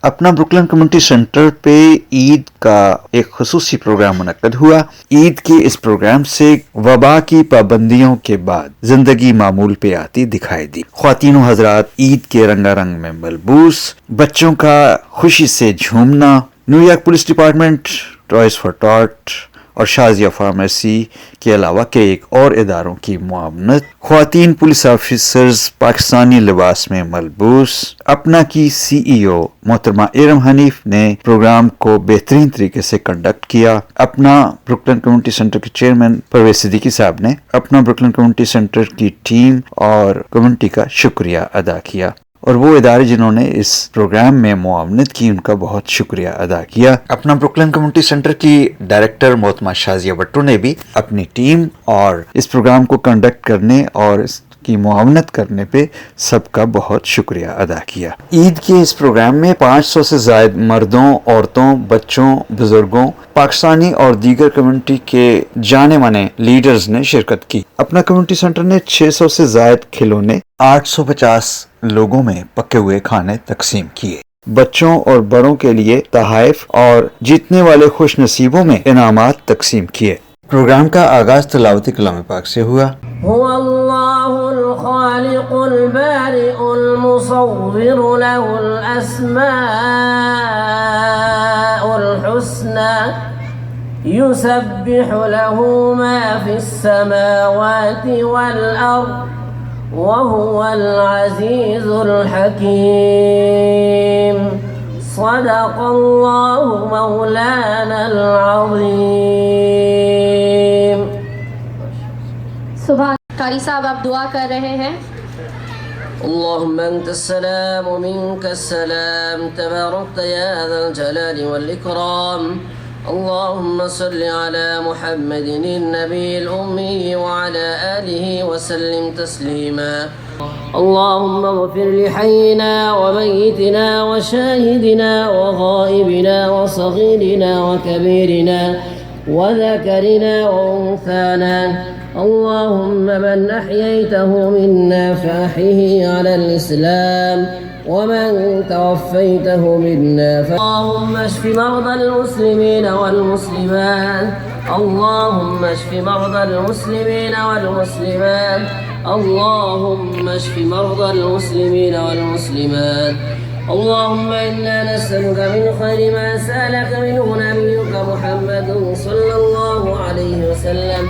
अपना Brooklyn community centre पे ईद का एक खुसूसी प्रोग्राम मुनक्कद हुआ। ईद के इस प्रोग्राम से वबा की पाबंदियों के बाद जिंदगी मामूल पे आती दिखाई दी। ख्वातीन हजरात ईद के रंगारंग में मलबूस, बच्चों का खुशी से झूमना, New York police department, toys for tot और शाजिया फार्मेसी के अलावा कई और इदारों की मुआवनत, ख्वातीन पुलिस ऑफिसर्स पाकिस्तानी लिबास में मलबूस। अपना की सीईओ मोहतरमा इरम हनीफ ने प्रोग्राम को बेहतरीन तरीके से कंडक्ट किया। अपना ब्रुकलिन कम्युनिटी सेंटर के चेयरमैन परवेज सिद्दीकी साहब ने अपना ब्रुकलिन कम्युनिटी सेंटर की टीम और कम्युनिटी का शुक्रिया अदा किया और वो इदारे जिन्होंने इस प्रोग्राम में मुआवनत की उनका बहुत शुक्रिया अदा किया। अपना ब्रुकलिन कम्युनिटी सेंटर की डायरेक्टर मोहतरमा शाजिया भट्टू ने भी अपनी टीम और इस प्रोग्राम को कंडक्ट करने और की मुआवनत करने पे सबका बहुत शुक्रिया अदा किया। ईद के इस प्रोग्राम में 500 से ज्यादा मर्दों, औरतों, बच्चों, बुजुर्गों, पाकिस्तानी और दीगर कम्युनिटी के जाने माने लीडर्स ने शिरकत की। अपना कम्युनिटी सेंटर ने 600 से ज्यादा खिलौने 850 लोगों में पके हुए खाने तकसीम किए। बच्चों और बड़ों के लिए तहाइफ और जीतने वाले खुश नसीबों में इनामात तकसीम किए। प्रोग्राम का आगाज तिलावती कलाम पाक से हुआ। युसब्बिहु लहू मा फिस्समावाति वल अर्द वहुवल अज़ीज़ुल हकीम। सदक़ल्लाहु मौलानल अज़ीम। सुभान। कारी साहब आप दुआ कर रहे हैं। अल्लाहुम्मा अंतस्सलाम व मिनकस्सलाम तबारकत या ज़ल जलाली वल इकराम। अल्लाहुम्मा सल्लि अला मुहम्मदिन नबील उम्मी व अला आलिहि व सल्लिम तस्लीमा। अल्लाहुम्मा गफिर लिहय्यिना व मय्यितिना व शाहिदिना व गाइबिना व सगीरिना व कबीरिना व ذكرنا وأنثانا। اللهم من أحييته منا فأحيه على الإسلام ومن توفيته منا اللهم اشف مرضى المسلمين والمسلمات. اللهم اشف مرضى المسلمين والمسلمات. اللهم اشف مرضى المسلمين والمسلمات. اللهم إنا نسألك من خير ما سألك منه نبيك محمد صلى الله عليه وسلم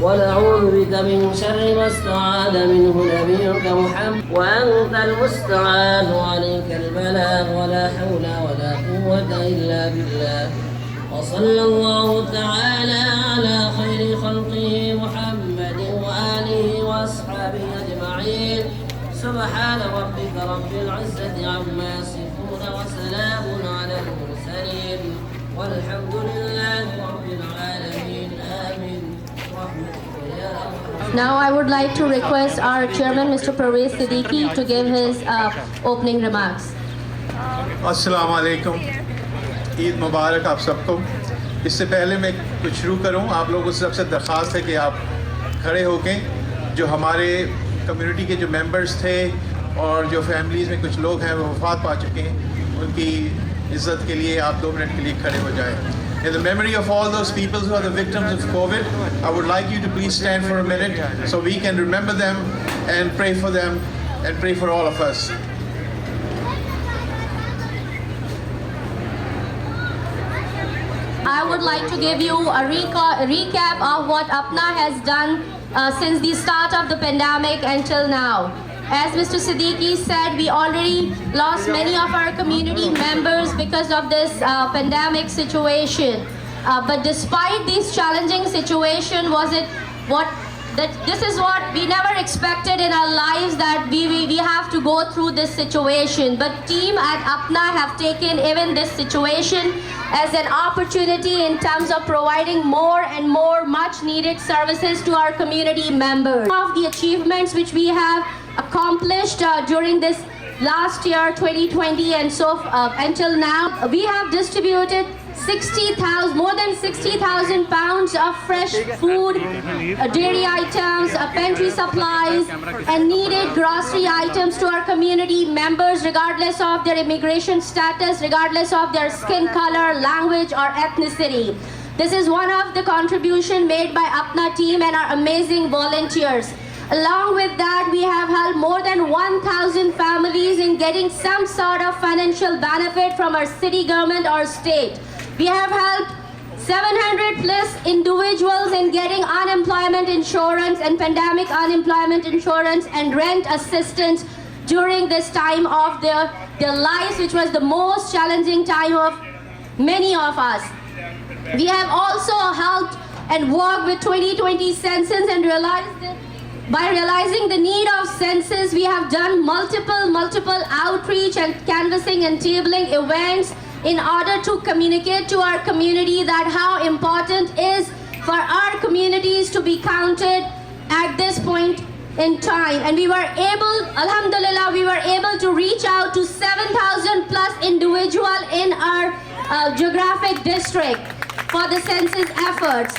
ونعوذ بك من شر ما استعاذ منه نبيك محمد وأنت المستعان وعليك البلاغ ولا حول ولا قوة إلا بالله. وصلى الله تعالى على خير خلقه محمد وآله وأصحابه أجمعين. سبحان ربك رب العزة عما يصفون وسلام على المرسلين والحمد لله رب العالمين. آمين. Now I would like to request our chairman Mr. Pervez Siddiqui to give his opening remarks. अस्सलाम वालेकुम, ईद मुबारक आप सबको। इससे पहले मैं कुछ शुरू करूं, आप लोगों से सबसे दरख्वास्त है कि आप खड़े होके जो हमारे कम्युनिटी के जो मेंबर्स थे और जो फैमिलीज़ में कुछ लोग हैं वो वफ़ात पा चुके हैं, उनकी इज़्ज़त के लिए आप 2 मिनट के लिए खड़े हो जाएं। In the memory of all those people who are the victims of COVID, I would like you to please stand for a minute so we can remember them and pray for them and pray for all of us. I would like to give you a recap of what APNA has done since the start of the pandemic until now. As Mr. Siddiqui said, we already lost many of our community members because of this pandemic situation. But despite this challenging situation, this is what we never expected in our lives, that we have to go through this situation. But team at APNA have taken even this situation as an opportunity in terms of providing more and more much needed services to our community members. Of the achievements which we have accomplished during this last year 2020 and so until now, we have distributed 60,000, more than 60,000 pounds of fresh food, dairy items, pantry supplies, and needed grocery items to our community members, regardless of their immigration status, regardless of their skin color, language, or ethnicity. This is one of the contributions made by APNA team and our amazing volunteers. Along with that, we have helped more than 1,000 families in getting some sort of financial benefit from our city government or state. We have helped 700 plus individuals in getting unemployment insurance and pandemic unemployment insurance and rent assistance during this time of their lives, which was the most challenging time of many of us. We have also helped and worked with 2020 census and by realizing the need of census, we have done multiple outreach and canvassing and tabling events in order to communicate to our community that how important is for our communities to be counted at this point in time. And we were able, alhamdulillah, we were able to reach out to 7,000 plus individual in our geographic district for the census efforts.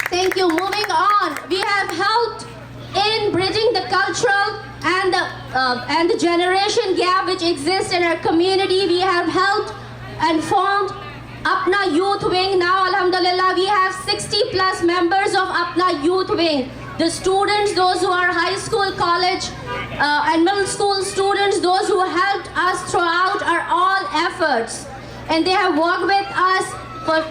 Thank you. Moving on, we have helped in bridging the cultural and the generation gap which exists in our community. We have helped and formed APNA Youth Wing. Now, alhamdulillah, we have 60 plus members of APNA Youth Wing. The students, those who are high school, college, and middle school students, those who helped us throughout our all efforts. And they have worked with us for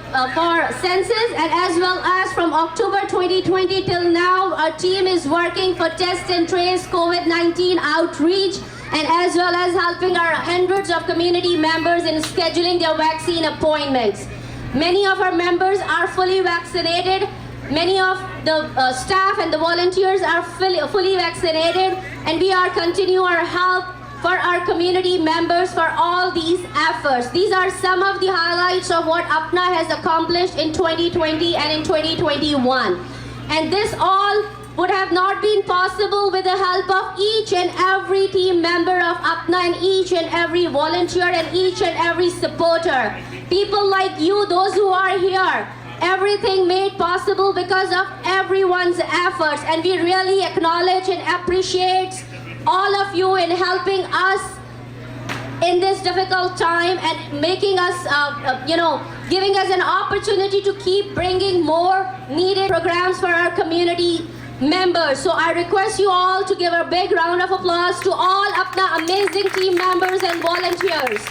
census, and as well as from October 2020 till now, our team is working for test and trace COVID-19 outreach, and as well as helping our hundreds of community members in scheduling their vaccine appointments. Many of our members are fully vaccinated. Many of the staff and the volunteers are fully vaccinated, and we are continuing our help for our community members for all these efforts. These are some of the highlights of what APNA has accomplished in 2020 and in 2021. And this all would have not been possible with the help of each and every team member of APNA and each and every volunteer and each and every supporter. People like you, those who are here, everything made possible because of everyone's efforts, and we really acknowledge and appreciate all of you in helping us in this difficult time and making us, giving us an opportunity to keep bringing more needed programs for our community members. So I request you all to give a big round of applause to all APNA amazing team members and volunteers.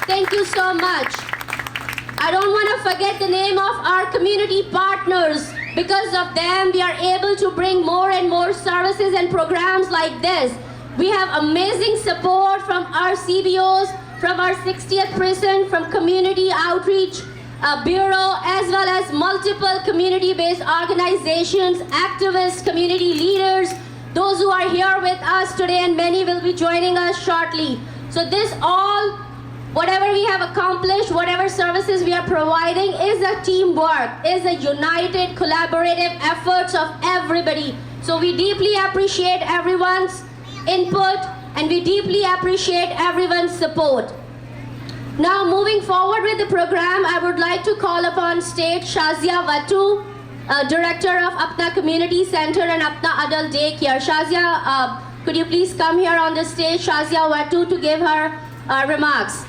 Thank you so much. I don't want to forget the name of our community partners. Because of them, we are able to bring more and more services and programs like this. We have amazing support from our CBOs, from our 60th prison, from Community Outreach Bureau, as well as multiple community-based organizations, activists, community leaders, those who are here with us today, and many will be joining us shortly. So this all, whatever we have accomplished, whatever services we are providing is a teamwork, is a united, collaborative efforts of everybody. So we deeply appreciate everyone's input and we deeply appreciate everyone's support. Now moving forward with the program, I would like to call upon stage Shazia Vatu, Director of APNA Community Center and APNA Adult Daycare. Shazia, could you please come here on the stage, Shazia Vatu, to give her remarks.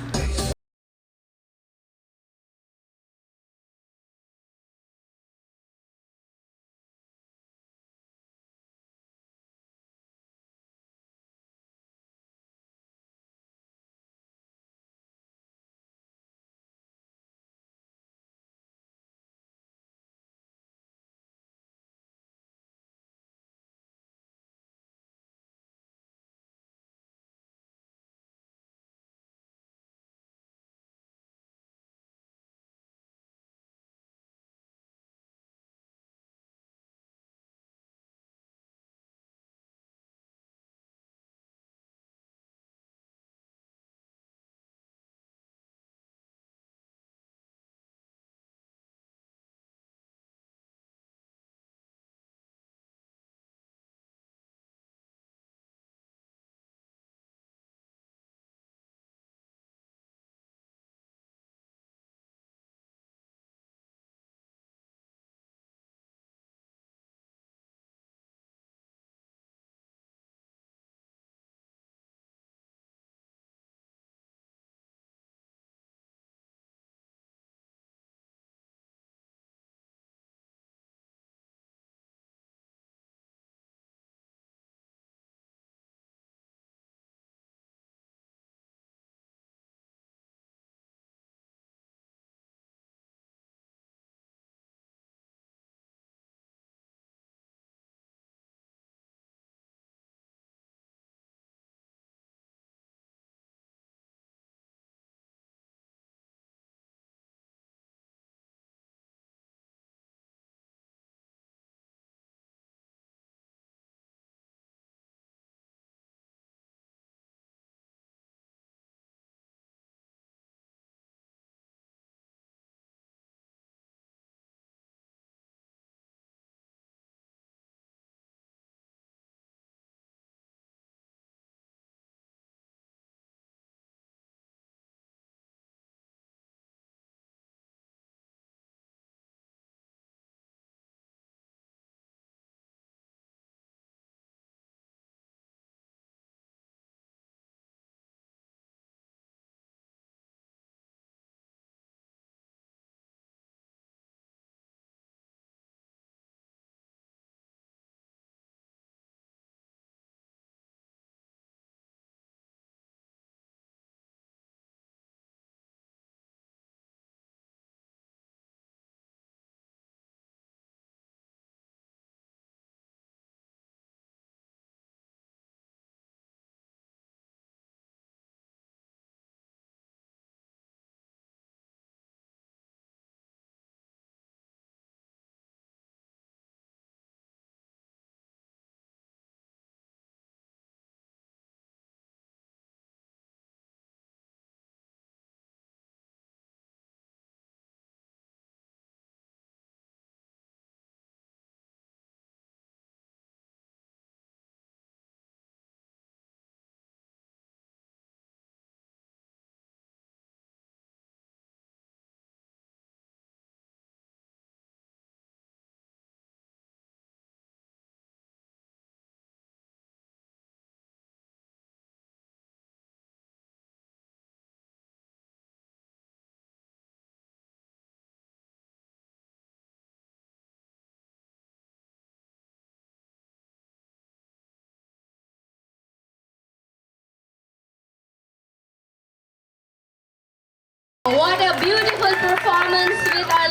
What a beautiful performance with our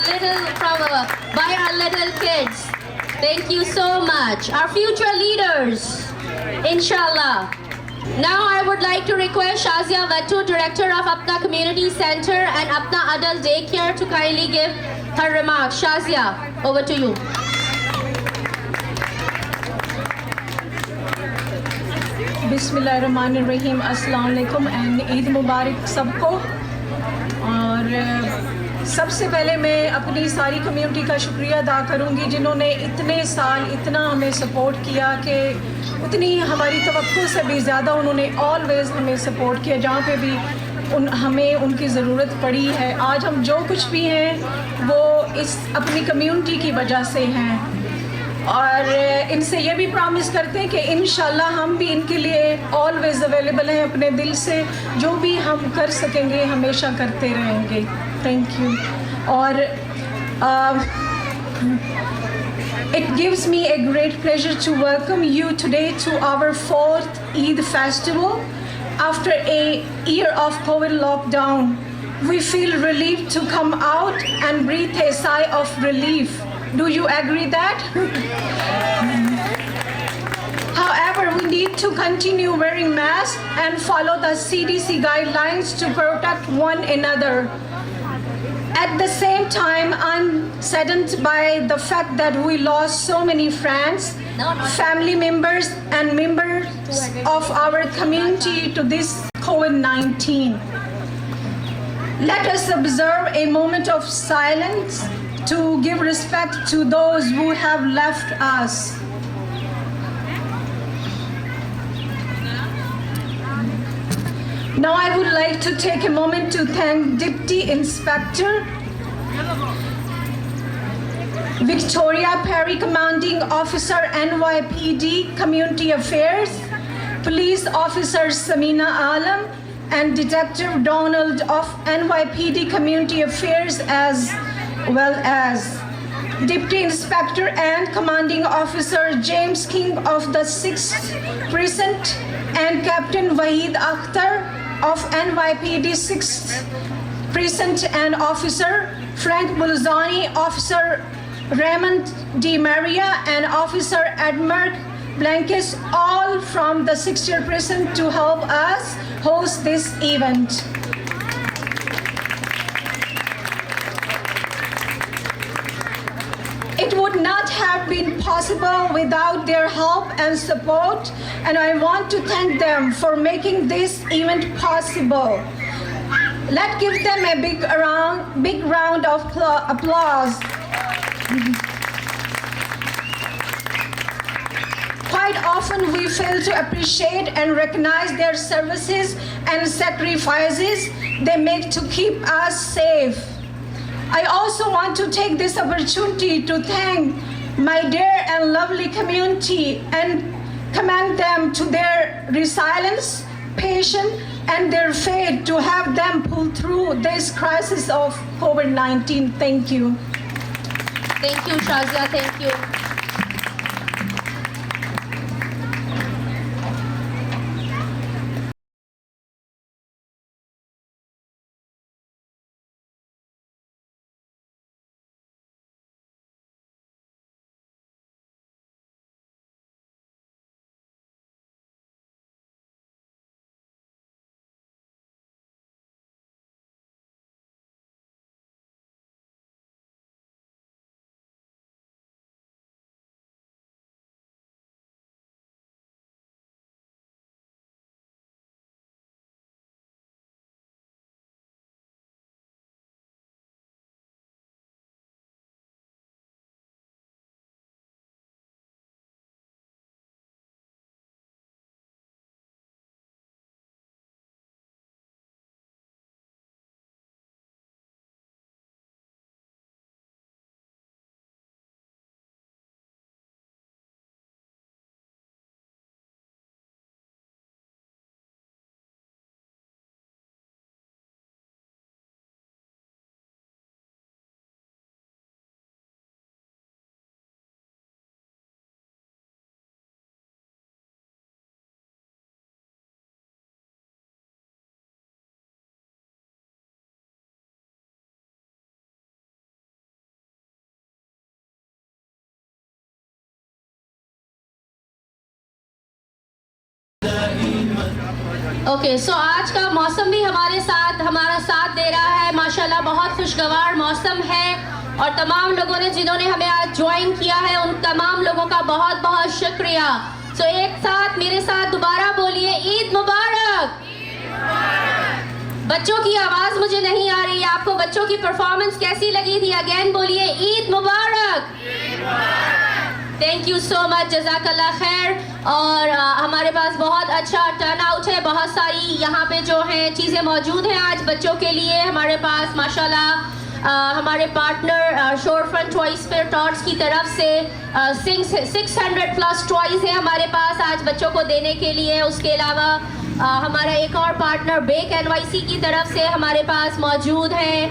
by our little kids. Thank you so much. Our future leaders, inshallah. Now I would like to request Shazia Vattu, Director of APNA Community Center and APNA Adult Daycare, to kindly give her remarks. Shazia, over to you. बिस्मिल्लाहिर्रहमानिर्रहीम, अस्सलाम वालेकुम and Eid मुबारक सबको। और सबसे पहले मैं अपनी सारी कम्युनिटी का शुक्रिया अदा करूंगी जिन्होंने इतने साल इतना हमें सपोर्ट किया कि उतनी हमारी तवक्को से भी ज़्यादा उन्होंने ऑलवेज़ हमें सपोर्ट किया जहाँ पे भी हमें उनकी ज़रूरत पड़ी है। आज हम जो कुछ भी हैं वो इस अपनी कम्युनिटी की वजह से हैं और इनसे ये भी प्रॉमिस करते हैं कि इंशाल्लाह हम भी इनके लिए ऑलवेज़ अवेलेबल हैं। अपने दिल से जो भी हम कर सकेंगे हमेशा करते रहेंगे। Thank you. और it gives me a great pleasure to welcome you today to our 4th Eid festival. After a year of COVID lockdown, we feel relieved to come out and breathe a sigh of relief. Do you agree that? However, we need to continue wearing masks and follow the CDC guidelines to protect one another. At the same time, I'm saddened by the fact that we lost so many friends, family members, and members of our community to this COVID-19. Let us observe a moment of silence to give respect to those who have left us. Now I would like to take a moment to thank Deputy Inspector Victoria Perry, Commanding Officer NYPD Community Affairs, Police Officer Samina Alam, and Detective Donald of NYPD Community Affairs, as well as Deputy Inspector and Commanding Officer James King of the 6th Precinct and Captain Waheed Akhtar of NYPD 6th Precinct and Officer Frank Bulzani, Officer Raymond D. Maria and Officer Edmund Blankes, all from the 6th Precinct to help us host this event. It would not have been possible without their help and support, and I want to thank them for making this event possible. Let's give them a big round of applause. Quite often we fail to appreciate and recognize their services and sacrifices they make to keep us safe. I also want to take this opportunity to thank my dear and lovely community and commend them to their resilience, patience, and their faith to have them pull through this crisis of COVID-19. Thank you. Thank you, Shazia. Thank you. Okay so आज का मौसम भी हमारा साथ दे रहा है माशाल्लाह, बहुत खुशगवार मौसम है और तमाम लोगों ने जिन्होंने हमें आज ज्वाइन किया है उन तमाम लोगों का बहुत बहुत शुक्रिया। सो एक साथ मेरे साथ दोबारा बोलिए ईद मुबारक। बच्चों की आवाज़ मुझे नहीं आ रही है, आपको बच्चों की परफॉर्मेंस कैसी लगी थी? अगेन बोलिए ईद मुबारक। थैंक यू सो मच, जज़ाकल्लाह खैर। और हमारे पास बहुत अच्छा टर्न आउट है, बहुत सारी यहाँ पे जो है चीज़ें मौजूद हैं आज बच्चों के लिए। हमारे पास माशाल्लाह हमारे पार्टनर शोर फ्रंट टॉयज फेयर टॉर्च की तरफ से 600 प्लस टॉयज है हमारे पास आज बच्चों को देने के लिए। उसके अलावा हमारा एक और पार्टनर बेक NYC की तरफ से हमारे पास मौजूद है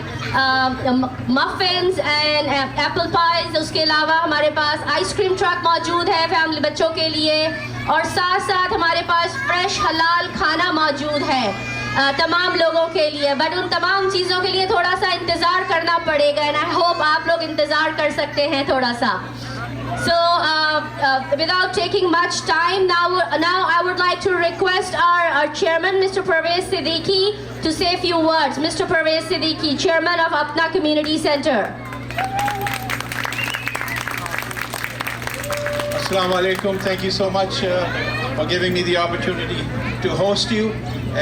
मफिन्स एंड एप्पल पाइज। उसके अलावा हमारे पास आइसक्रीम ट्रक मौजूद है फैमिली बच्चों के लिए और साथ साथ हमारे पास फ्रेश हलाल खाना मौजूद है तमाम लोगों के लिए। बट उन तमाम चीज़ों के लिए थोड़ा सा इंतज़ार करना पड़ेगा एंड आई होप आप लोग इंतज़ार कर सकते हैं थोड़ा सा। So without taking much time, now I would like to request our chairman, Mr. Pervez Siddiqui, to say a few words. Mr. Pervez Siddiqui, chairman of APNA Community Center. Assalamu alaikum. Thank you so much for giving me the opportunity to host you.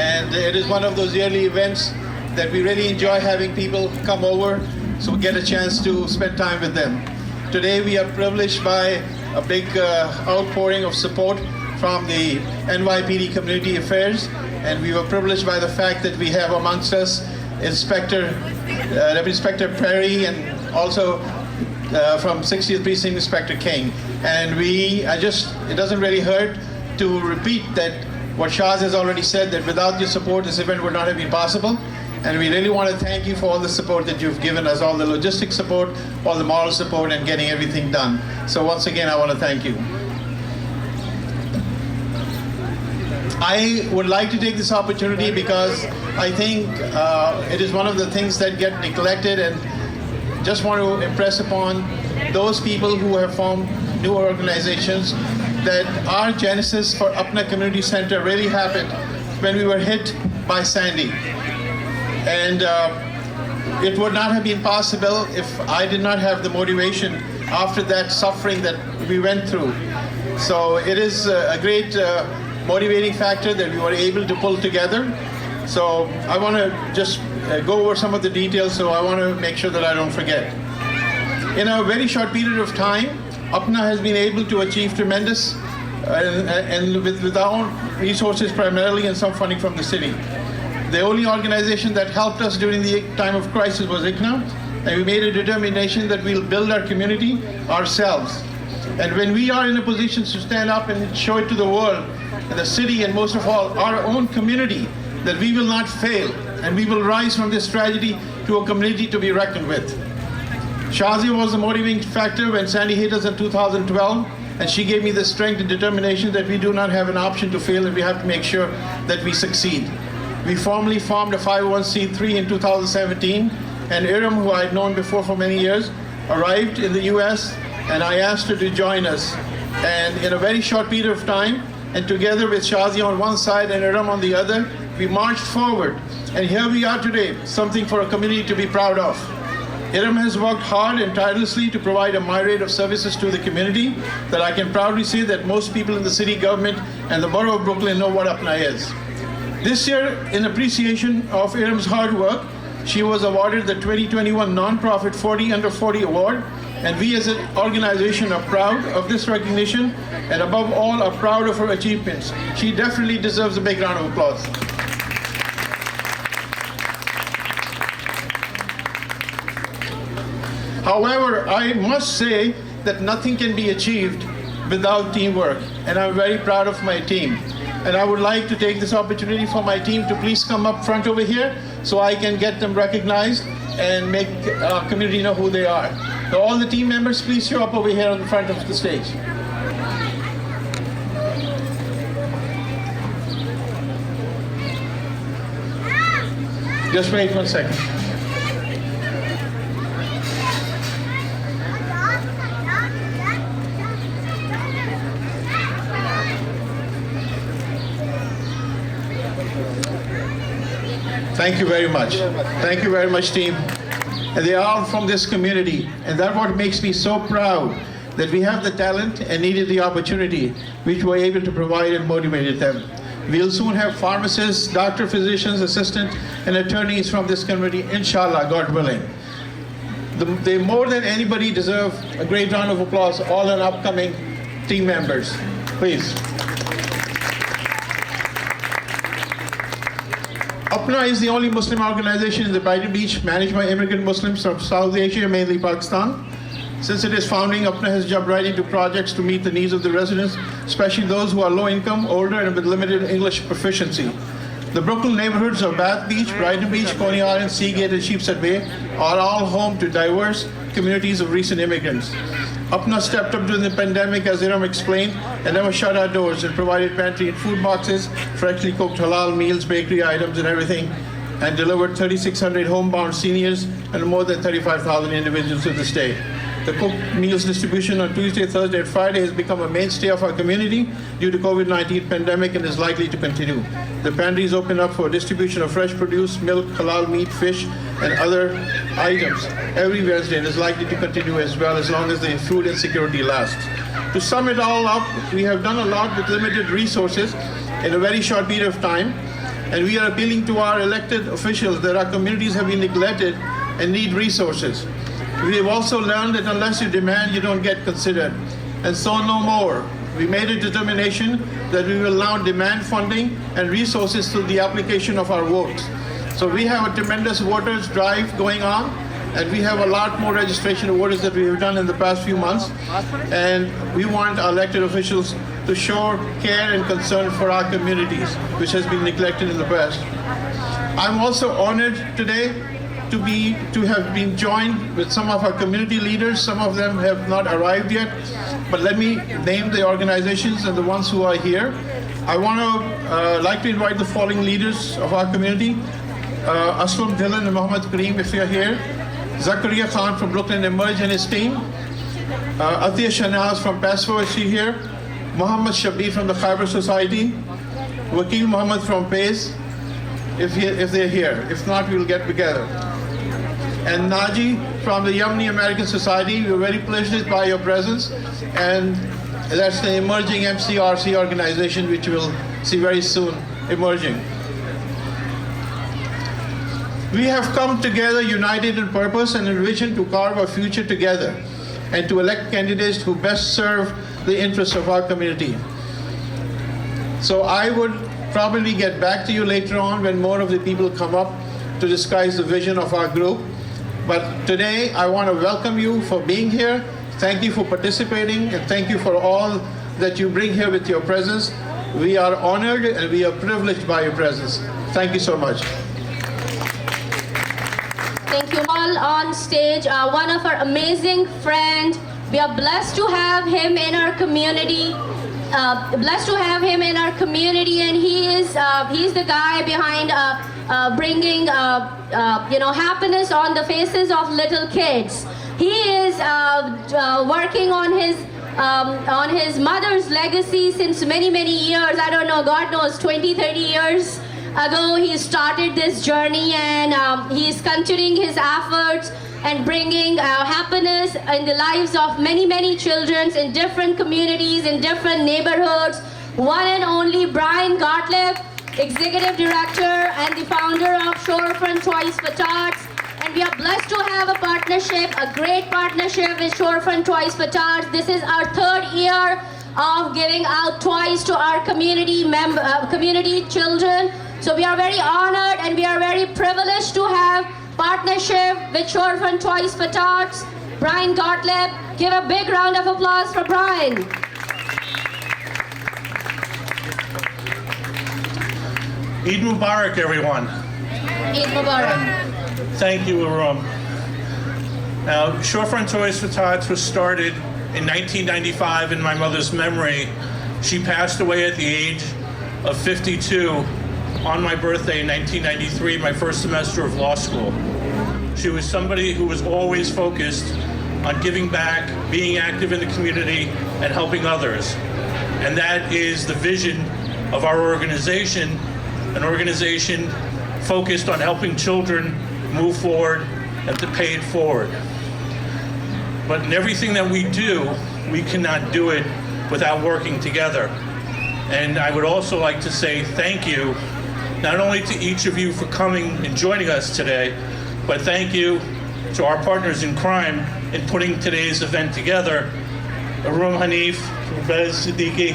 And it is one of those yearly events that we really enjoy having people come over so we get a chance to spend time with them. Today we are privileged by a big outpouring of support from the NYPD Community Affairs, and we were privileged by the fact that we have amongst us Deputy Inspector Perry and also from 60th Precinct Inspector King. And it doesn't really hurt to repeat that what Shaz has already said, that without your support this event would not have been possible. And we really want to thank you for all the support that you've given us, all the logistic support, all the moral support, and getting everything done. So once again, I want to thank you. I would like to take this opportunity because I think it is one of the things that get neglected, and just want to impress upon those people who have formed new organizations that our genesis for APNA Community Center really happened when we were hit by Sandy. And it would not have been possible if I did not have the motivation after that suffering that we went through. So it is a great motivating factor that we were able to pull together. So I want to just go over some of the details, so I want to make sure that I don't forget. In a very short period of time, APNA has been able to achieve tremendous, and with our own resources primarily and some funding from the city. The only organization that helped us during the time of crisis was ICNA, and we made a determination that we'll build our community ourselves. And when we are in a position to stand up and show it to the world, and the city, and most of all, our own community, that we will not fail, and we will rise from this tragedy to a community to be reckoned with. Shazia was the motivating factor when Sandy hit us in 2012, and she gave me the strength and determination that we do not have an option to fail, and we have to make sure that we succeed. We formally formed a 501c3 in 2017, and Iram, who I had known before for many years, arrived in the US, and I asked her to join us. And in a very short period of time, and together with Shazia on one side and Iram on the other, we marched forward. And here we are today, something for a community to be proud of. Iram has worked hard and tirelessly to provide a myriad of services to the community that I can proudly say that most people in the city government and the borough of Brooklyn know what APNA is. This year, in appreciation of Iram's hard work, she was awarded the 2021 Nonprofit 40 Under 40 Award, and we as an organization are proud of this recognition, and above all are proud of her achievements. She definitely deserves a big round of applause. However, I must say that nothing can be achieved without teamwork, and I'm very proud of my team. And I would like to take this opportunity for my team to please come up front over here so I can get them recognized and make our community know who they are. So all the team members, please show up over here on the front of the stage. Just wait 1 second. Thank you very much. Thank you very much, team. And they are all from this community. And that's what makes me so proud, that we have the talent and needed the opportunity, which we're able to provide and motivated them. We'll soon have pharmacists, doctor, physicians, assistant, and attorneys from this community, inshallah, God willing. They more than anybody deserve a great round of applause, all our upcoming team members. Please. APNA is the only Muslim organization in the Brighton Beach managed by immigrant Muslims from South Asia, mainly Pakistan. Since it is founding, APNA has jumped right into projects to meet the needs of the residents, especially those who are low income, older, and with limited English proficiency. The Brooklyn neighborhoods of Bath Beach, Brighton Beach, Coney Island, Seagate, and Sheepshead Bay are all home to diverse communities of recent immigrants. APNA stepped up during the pandemic, as Iram explained, and never shut our doors and provided pantry and food boxes, freshly cooked halal meals, bakery items, and everything, and delivered 3,600 homebound seniors and more than 35,000 individuals to the state. The cooked meals distribution on Tuesday, Thursday, and Friday has become a mainstay of our community due to COVID-19 pandemic and is likely to continue. The pantries open up for distribution of fresh produce, milk, halal meat, fish, and other items every Wednesday and is likely to continue as well as long as the food insecurity lasts. To sum it all up, we have done a lot with limited resources in a very short period of time, and we are appealing to our elected officials that our communities have been neglected and need resources. We have also learned that unless you demand, you don't get considered. And so no more. We made a determination that we will now demand funding and resources through the application of our votes. So we have a tremendous voters drive going on, and we have a lot more registration of voters that we have done in the past few months. And we want our elected officials to show care and concern for our communities, which has been neglected in the past. I'm also honored today to have been joined with some of our community leaders. Some of them have not arrived yet, but let me name the organizations and the ones who are here. I want to like to invite the following leaders of our community: Aslam Dhillon and Muhammad Kareem, if you're here; Zakaria Khan from Brooklyn Emerge and his team; Atiya Shanaz from PASFO, is she here; Muhammad Shabir from the Khyber Society; Wakil Muhammad from PACE, if they're here. If not, we'll get together. And Naji from the Yemeni American Society. We're very pleased by your presence, and that's the emerging MCRC organization, which we'll see very soon emerging. We have come together united in purpose and in vision to carve our future together and to elect candidates who best serve the interests of our community. So I would probably get back to you later on when more of the people come up to discuss the vision of our group. But today I want to welcome you for being here. Thank you for participating, and thank you for all that you bring here with your presence. We are honored and we are privileged by your presence. Thank you so much. Thank you all on stage. One of our amazing friends. We are blessed to have him in our community. And he's the guy behind bringing happiness on the faces of little kids. He is working on his mother's legacy since many years. I don't know, God knows, 20-30 years ago he started this journey, and he's continuing his efforts and bringing happiness in the lives of many children in different communities, in different neighborhoods. One and only Brian Gottlieb, Executive Director and the founder of Shorefront Toys for Tots. And we are blessed to have a partnership, a great partnership with Shorefront Toys for Tots. This is our 3rd year of giving out toys to our community children. So we are very honored and we are very privileged to have partnership with Shorefront Toys for Tots. Brian Gottlieb, give a big round of applause for Brian. Eid Mubarak, everyone. Eid Mubarak. Thank you, Aram. Now, Shorefront Toys for Tots was started in 1995 in my mother's memory. She passed away at the age of 52 on my birthday in 1993, my first semester of law school. She was somebody who was always focused on giving back, being active in the community, and helping others. And that is the vision of our organization, an organization focused on helping children move forward and to pay it forward. But in everything that we do, we cannot do it without working together. And I would also like to say thank you, not only to each of you for coming and joining us today, but thank you to our partners in crime in putting today's event together, Arum Hanif, Pervez Siddiqui,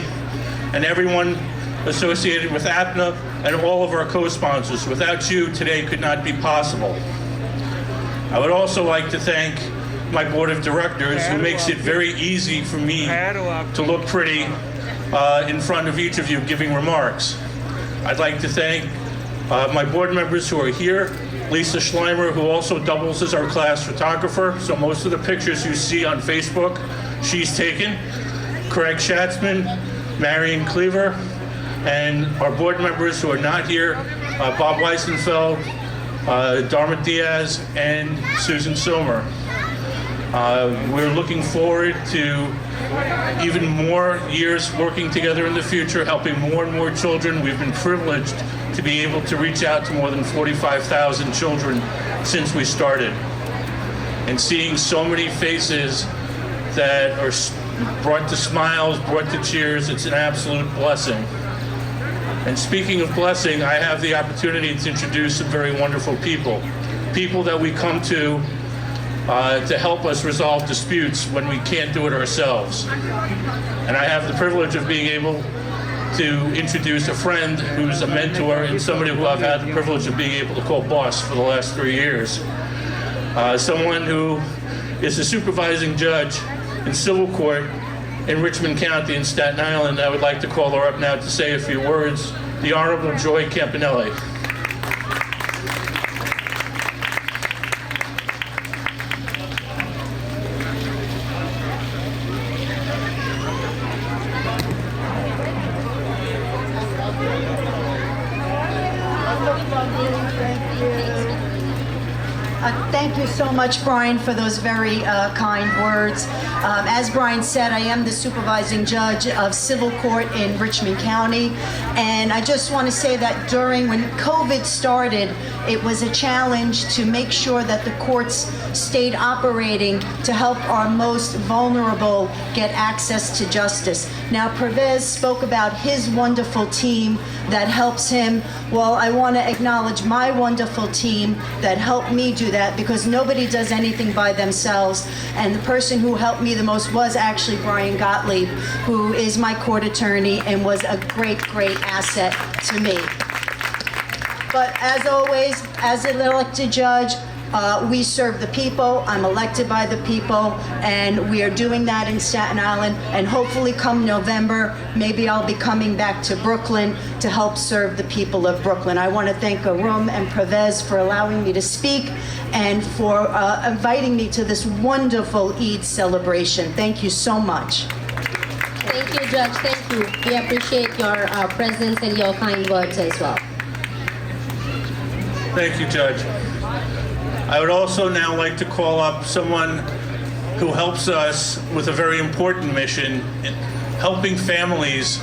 and everyone associated with APNA and all of our co-sponsors. Without you, today could not be possible. I would also like to thank my board of directors, who makes it very easy for me to look pretty in front of each of you giving remarks. I'd like to thank my board members who are here, Lisa Schleimer, who also doubles as our class photographer, so most of the pictures you see on Facebook, she's taken. Craig Schatzman, Marion Cleaver, and our board members who are not here, Bob Weisenfeld, Dharma Diaz, and Susan Somer. We're looking forward to even more years working together in the future, helping more and more children. We've been privileged to be able to reach out to more than 45,000 children since we started. And seeing so many faces that are brought to smiles, brought to cheers, it's an absolute blessing. And speaking of blessing, I have the opportunity to introduce some very wonderful people. People that we come to help us resolve disputes when we can't do it ourselves. And I have the privilege of being able to introduce a friend who's a mentor and somebody who I've had the privilege of being able to call boss for the last 3 years. Someone who is a supervising judge in civil court in Richmond County in Staten Island. I would like to call her up now to say a few words. The Honorable Joy Campanelli. Thank you so much, Brian, for those very kind words. As Brian said, I am the supervising judge of civil court in Richmond County, and I just want to say that when COVID started, it was a challenge to make sure that the courts stayed operating to help our most vulnerable get access to justice. Now, Pervez spoke about his wonderful team that helps him. Well, I want to acknowledge my wonderful team that helped me do that, because nobody does anything by themselves. And the person who helped me the most was actually Brian Gottlieb, who is my court attorney and was a great, great asset to me. But as always, as an elected judge, we serve the people. I'm elected by the people, and we are doing that in Staten Island. And hopefully come November, maybe I'll be coming back to Brooklyn to help serve the people of Brooklyn. I want to thank Arum and Pervez for allowing me to speak and for inviting me to this wonderful Eid celebration. Thank you so much. Thank you, Judge. Thank you. We appreciate your presence and your kind words as well. Thank you, Judge. I would also now like to call up someone who helps us with a very important mission, helping families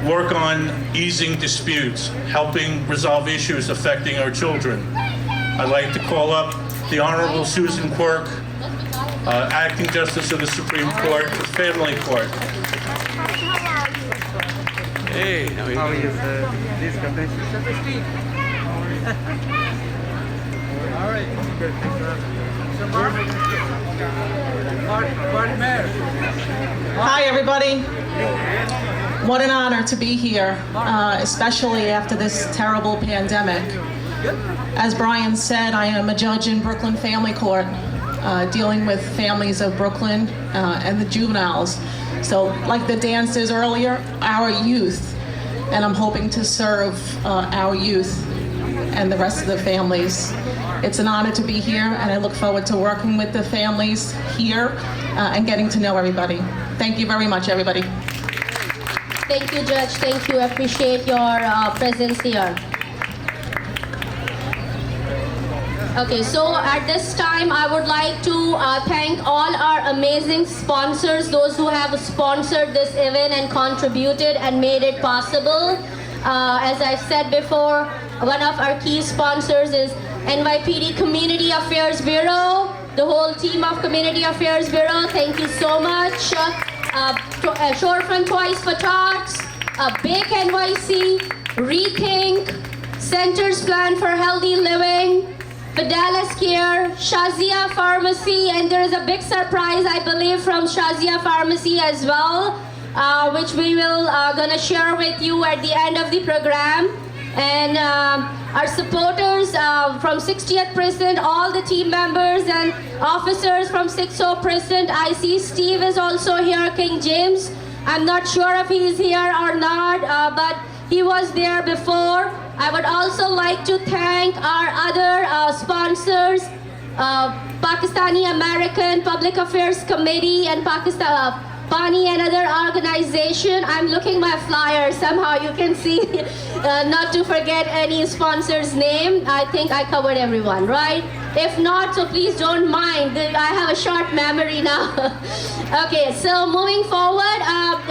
work on easing disputes, helping resolve issues affecting our children. I'd like to call up the Honorable Susan Quirk, Acting Justice of the Supreme Court, of Family Court. Hey, how are you, sir? Please come back. All right. Good. Hi, everybody. What an honor to be here, especially after this terrible pandemic. As Brian said, I am a judge in Brooklyn Family Court, dealing with families of Brooklyn and the juveniles. So, like the dancers earlier, our youth, and I'm hoping to serve our youth and the rest of the families. It's an honor to be here, and I look forward to working with the families here and getting to know everybody. Thank you very much, everybody. Thank you, Judge. Thank you. Appreciate your presence here. Okay, so at this time, I would like to thank all our amazing sponsors, those who have sponsored this event and contributed and made it possible. As I've said before, one of our key sponsors is NYPD Community Affairs Bureau, the whole team of Community Affairs Bureau. Thank you so much. Shorefront Toys for Tots, Bake NYC, Rethink, Centers Plan for Healthy Living, Fidelis Care, Shazia Pharmacy, and there is a big surprise, I believe, from Shazia Pharmacy as well, which we will gonna share with you at the end of the program. And our supporters from 60th Precinct, all the team members and officers from 60 Precinct. I see Steve is also here, King James. I'm not sure if he's here or not, but he was there before. I would also like to thank our other sponsors, Pakistani American Public Affairs Committee and Pani and other organization. I'm looking my flyer, somehow you can see, not to forget any sponsor's name. I think I covered everyone, right? If not, so please don't mind. I have a short memory now. Okay, so moving forward,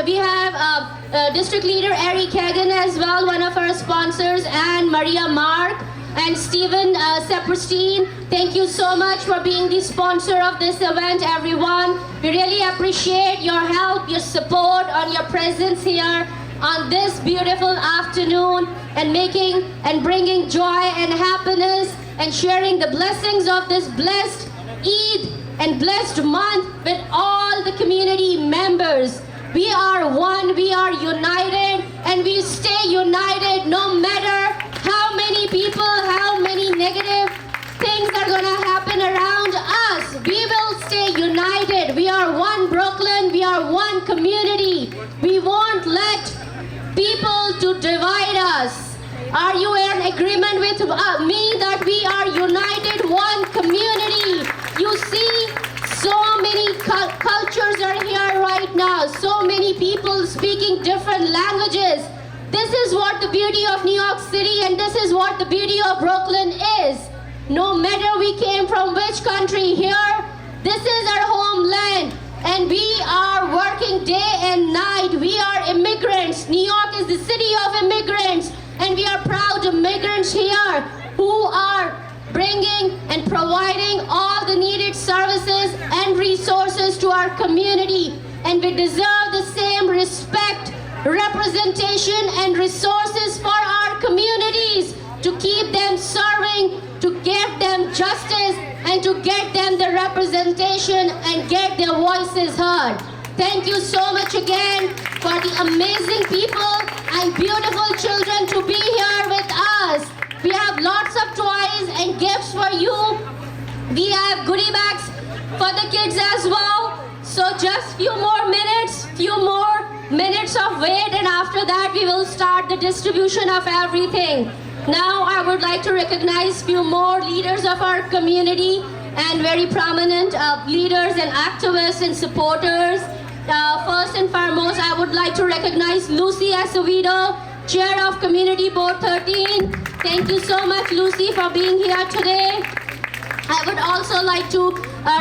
we have District Leader Eric Hagan as well, one of our sponsors, and Maria Mark and Stephen Seperstein. Thank you so much for being the sponsor of this event, everyone. We really appreciate your help, your support, and your presence here on this beautiful afternoon and making and bringing joy and happiness and sharing the blessings of this blessed Eid and blessed month with all the community members. We are one, we are united, and we stay united no matter how many people, how many negative things are gonna happen around us. We will stay united. We are one Brooklyn, we are one community. We won't let people to divide us. Are you in agreement with me that we are united, one community? You see, so many cultures are here right now, so many people speaking different languages. This is what the beauty of New York City, and this is what the beauty of Brooklyn is. No matter we came from which country here, this is our homeland, and we are working day and night. We are immigrants. New York is the city of immigrants, and we are proud immigrants here who are bringing and providing all the needed services and resources to our community. And we deserve the same respect, representation, and resources for our communities to keep them serving, to give them justice, and to get them the representation and get their voices heard. Thank you so much again for the amazing people and beautiful children to be here with us. We have lots of toys and gifts for you. We have goodie bags for the kids as well. So just few more minutes of wait, and after that we will start the distribution of everything. Now I would like to recognize few more leaders of our community and very prominent leaders and activists and supporters. First and foremost, I would like to recognize Lucy Acevedo, Chair of Community Board 13. Thank you so much, Lucy, for being here today. I would also like to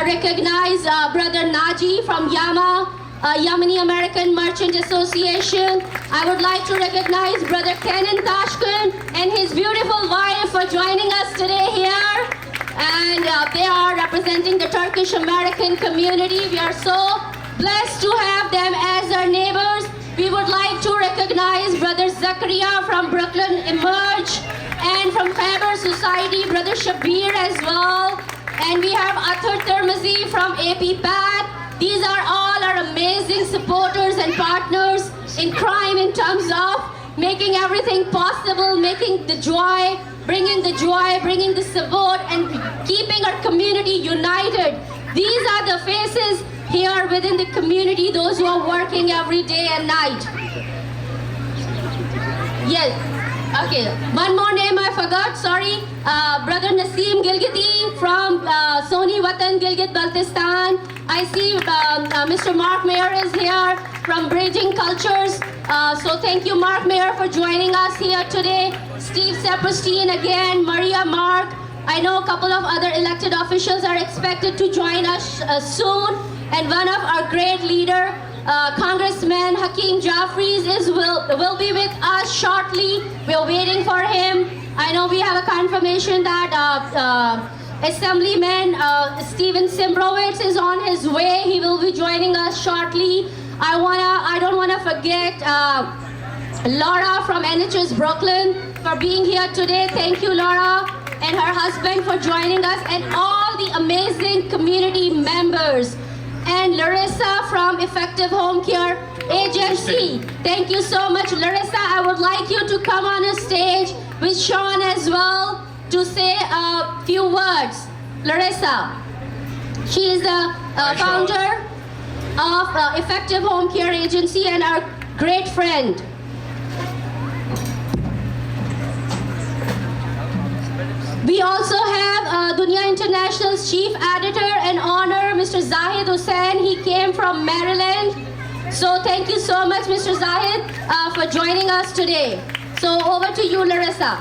recognize Brother Naji from Yamani American Merchant Association. I would like to recognize Brother Kenan Tashkent and his beautiful wife for joining us today here. And they are representing the Turkish American community. We are so blessed to have them as our neighbors. We would like to recognize Brother Zakaria from Brooklyn Emerge, and from Khyber Society, Brother Shabir as well. And we have Athar Termizi from APNA. These are all our amazing supporters and partners in crime in terms of making everything possible, making the joy, bringing the support, and keeping our community united. These are the faces here within the community, those who are working every day and night. Yes. Okay, one more name I forgot, sorry. Brother Naseem Gilgiti from Soni Watan Gilgit Baltistan. I see Mr. Mark Mayer is here from Bridging Cultures. So thank you, Mark Mayer, for joining us here today. Steve Seperstein again, Maria Mark. I know a couple of other elected officials are expected to join us soon. And one of our great leader, Congressman Hakeem Jeffries will be with us shortly. We're waiting for him. I know we have a confirmation that Assemblyman Steven Simbrowitz is on his way. He will be joining us shortly. I don't wanna forget Laura from NHS Brooklyn for being here today. Thank you, Laura, and her husband for joining us, and all the amazing community members. And Larissa from Effective Home Care Agency. Thank you so much, Larissa. I would like you to come on a stage with Sean as well to say a few words. Larissa, she is the founder of Effective Home Care Agency and our great friend. We also have Dunya International's Chief Editor and Honor, Mr. Zahid Hussain. He came from Maryland. So thank you so much, Mr. Zahid, for joining us today. So over to you, Larissa.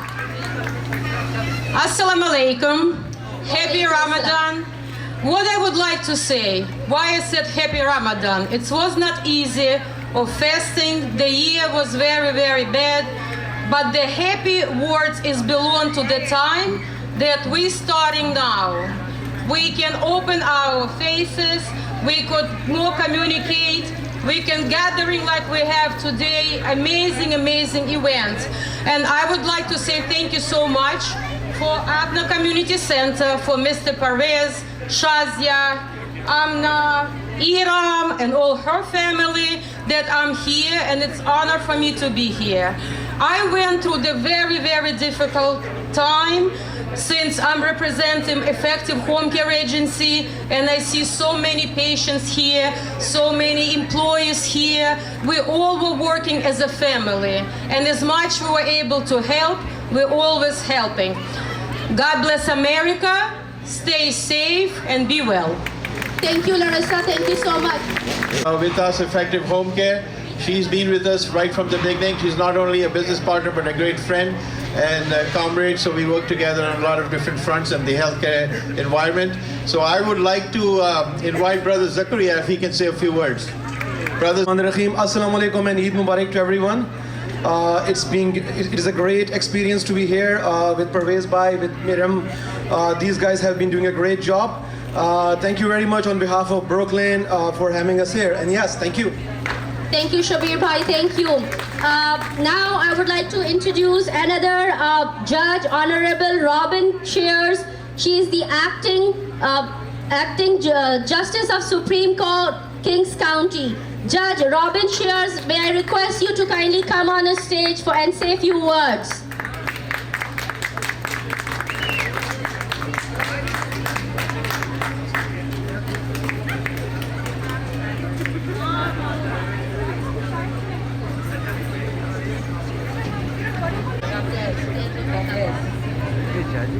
Assalamu alaikum. Happy Ramadan. What I would like to say, why I said happy Ramadan, it was not easy of fasting. The year was very, very bad. But the happy words is belong to the time that we starting now. We can open our faces, we could more communicate, we can gathering like we have today, amazing, amazing event. And I would like to say thank you so much for APNA Community Center, for Mr. Perez, Shazia, Amna, Iram, and all her family that I'm here, and it's honor for me to be here. I went through the very, very difficult time since I'm representing Effective Home Care Agency, and I see so many patients here, so many employees here. We all were working as a family, and as much we were able to help, we're always helping. God bless America, stay safe, and be well. Thank you, Larissa. Thank you so much. With us, Effective Home Care. She's been with us right from the beginning. She's not only a business partner, but a great friend and a comrade. So we work together on a lot of different fronts in the healthcare environment. So I would like to invite Brother Zakaria if he can say a few words. Brother Assalamu alaikum and Eid Mubarak to everyone. It is a great experience to be here with Pervez Bhai, with Miriam. These guys have been doing a great job. Thank you very much on behalf of Brooklyn for having us here. And yes, thank you. Thank you, Shabir Bhai. Thank you. Now I would like to introduce another judge, Honorable Robin Shears. She is the acting Justice of Supreme Court, Kings County. Judge Robin Shears, may I request you to kindly come on a stage and say a few words.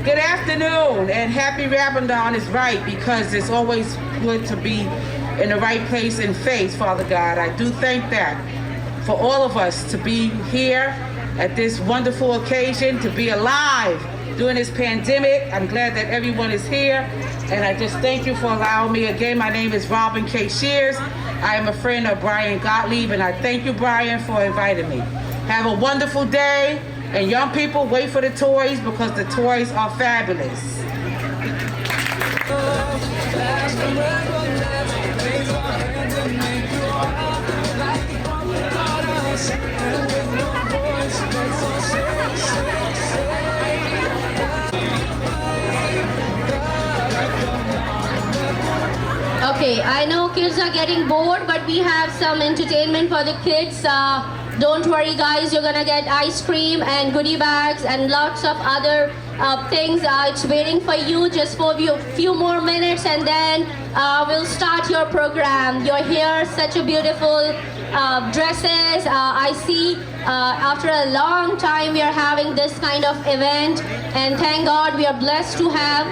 Good afternoon, and happy Ramadan is right, because it's always good to be in the right place in faith, Father God. I do thank that for all of us to be here at this wonderful occasion, to be alive during this pandemic. I'm glad that everyone is here, and I just thank you for allowing me. Again, my name is Robin K. Shears. I am a friend of Brian Gottlieb, and I thank you, Brian, for inviting me. Have a wonderful day. And young people, wait for the toys, because the toys are fabulous. Okay, I know kids are getting bored, but we have some entertainment for the kids. Don't worry, guys, you're gonna get ice cream and goodie bags and lots of other things. It's waiting for you just for a few more minutes, and then we'll start your program. You're here, such a beautiful dresses. I see after a long time we are having this kind of event, and thank God we are blessed to have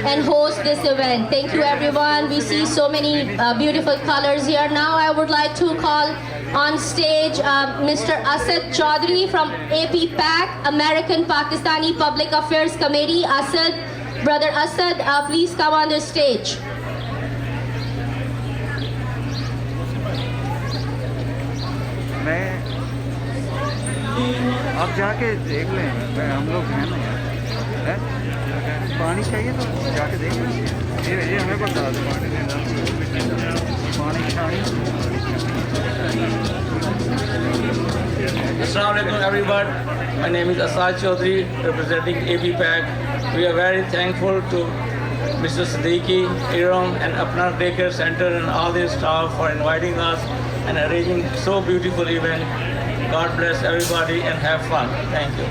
and host this event. Thank you, everyone. We see so many beautiful colors here. Now I would like to call on stage Mr. Asad Chaudhry from APPAC, American Pakistani Public Affairs Committee. Asad, Brother Asad, please come on the stage. आप जाके देख लें, हम लोग हैं ना यार, हैं? पानी चाहिए तो जाके देख लें। ये हमें बता दो, पानी चाहिए। Assalamu alaikum everyone. My name is Asad Chaudhary representing APPAC. We are very thankful to Mr. Siddiqui, Iram and APNA Daycare Center and all their staff for inviting us and arranging so beautiful event. God bless everybody and have fun. Thank you.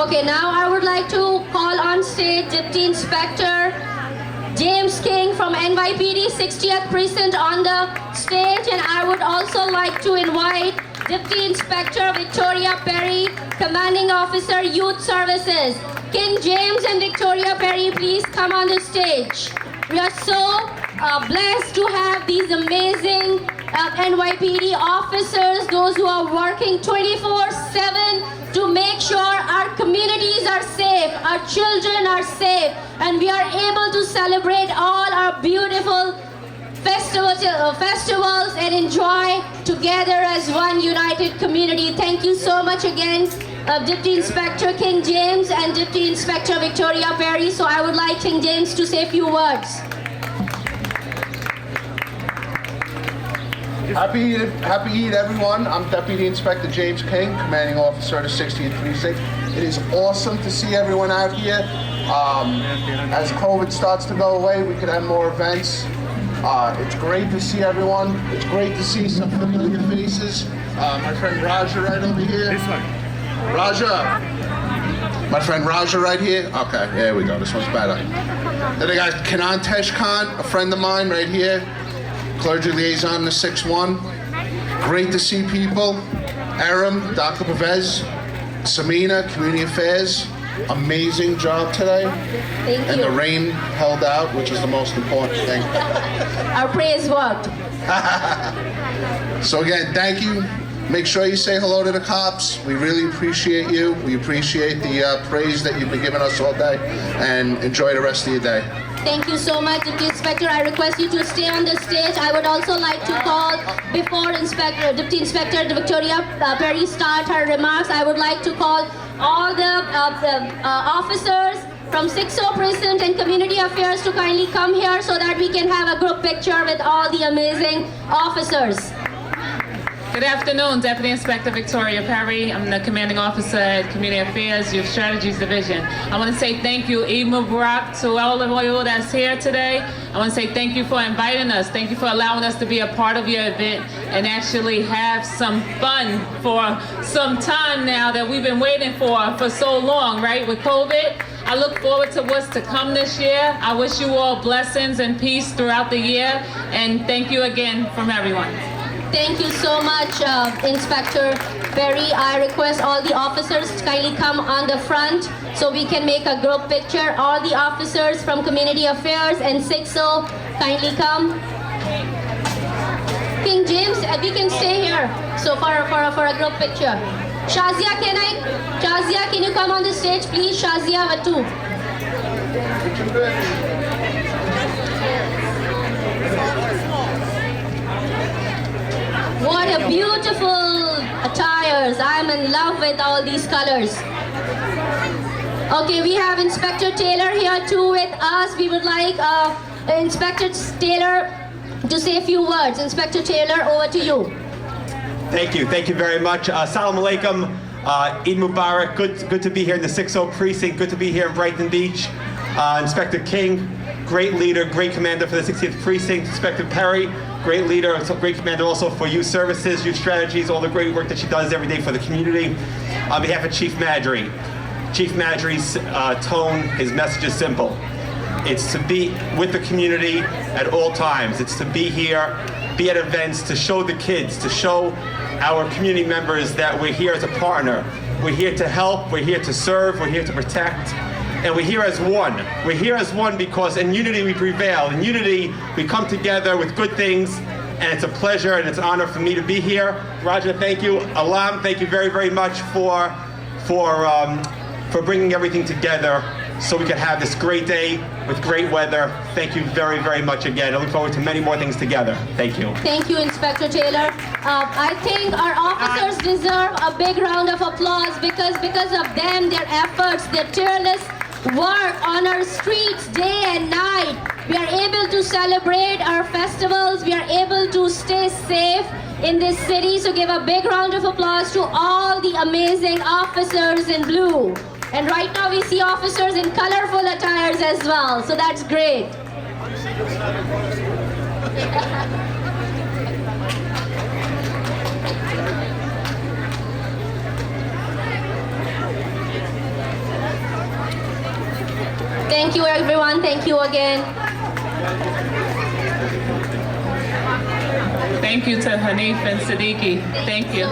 Okay, now I would like to call on stage Deputy Inspector James King from NYPD 60th Precinct on the stage, and I would also like to invite Deputy Inspector Victoria Perry, Commanding Officer Youth Services. King James and Victoria Perry, please come on the stage. We are so blessed to have these amazing NYPD officers, those who are working 24/7 to make sure our communities are safe, our children are safe, and we are able to celebrate all our beautiful festivals and enjoy together as one united community. Thank you so much again, Deputy Inspector King James and Deputy Inspector Victoria Perry. So I would like King James to say a few words. Happy Eid, everyone. I'm Deputy Inspector James King, Commanding Officer of the 60th Precinct. It is awesome to see everyone out here. As COVID starts to go away, we can have more events. It's great to see everyone. It's great to see some familiar faces. My friend Raja right over here. This one. Raja. My friend Raja right here. Okay, there we go. This one's better. Then I got Kanan Teshkhan, a friend of mine right here. Clergy liaison to 6-1. Great to see people. Aram, Dr. Pavez, Samina, Community Affairs. Amazing job today. Thank you. And the rain held out, which is the most important thing. Our praise worked. So again, thank you. Make sure you say hello to the cops. We really appreciate you. We appreciate the praise that you've been giving us all day. And enjoy the rest of your day. Thank you so much, Deputy Inspector. I request you to stay on the stage. I would also like to call, before Deputy Inspector Victoria Perry start her remarks, I would like to call all the officers from 60 Precinct and Community Affairs to kindly come here so that we can have a group picture with all the amazing officers. Good afternoon, Deputy Inspector Victoria Perry. I'm the Commanding Officer at Community Affairs, Youth Strategies Division. I want to say thank you, Eid Mubarak, to all of you that's here today. I want to say thank you for inviting us. Thank you for allowing us to be a part of your event and actually have some fun for some time now that we've been waiting for so long, right, with COVID. I look forward to what's to come this year. I wish you all blessings and peace throughout the year, and thank you again from everyone. Thank you so much, Inspector Perry. I request all the officers to kindly come on the front so we can make a group picture. All the officers from Community Affairs and 60 kindly come. King James, we can stay here so for a group picture. Shazia, can you come on the stage, please? Shazia Vatu. What a beautiful attires. I'm in love with all these colors. Okay, we have Inspector Taylor here too with us. We would like Inspector Taylor to say a few words. Inspector Taylor, over to you. Thank you very much. Assalamu alaikum, Eid Mubarak. Good to be here in the 60 Precinct. Good to be here in Brighton Beach. Inspector King, great leader, great commander for the 60th Precinct. Inspector Perry, great leader, great commander also for youth services, youth strategies, all the great work that she does every day for the community. On behalf of Chief Madry, Chief Madry's tone, his message is simple. It's to be with the community at all times. It's to be here, be at events, to show the kids, to show our community members that we're here as a partner. We're here to help, we're here to serve, we're here to protect, and we're here as one. We're here as one because in unity we prevail. In unity we come together with good things, and it's a pleasure and it's an honor for me to be here. Raja, thank you. Alam, thank you very, very much for bringing everything together so we could have this great day with great weather. Thank you very, very much again. I look forward to many more things together. Thank you. Thank you, Inspector Taylor. I think our officers deserve a big round of applause because of them, their efforts, their tireless work on our streets day and night. We are able to celebrate our festivals. We are able to stay safe in this city. So give a big round of applause to all the amazing officers in blue. And right now we see officers in colorful attires as well. So that's great. Thank you, everyone. Thank you again. Thank you to Hanif and Siddiqui. Thank you.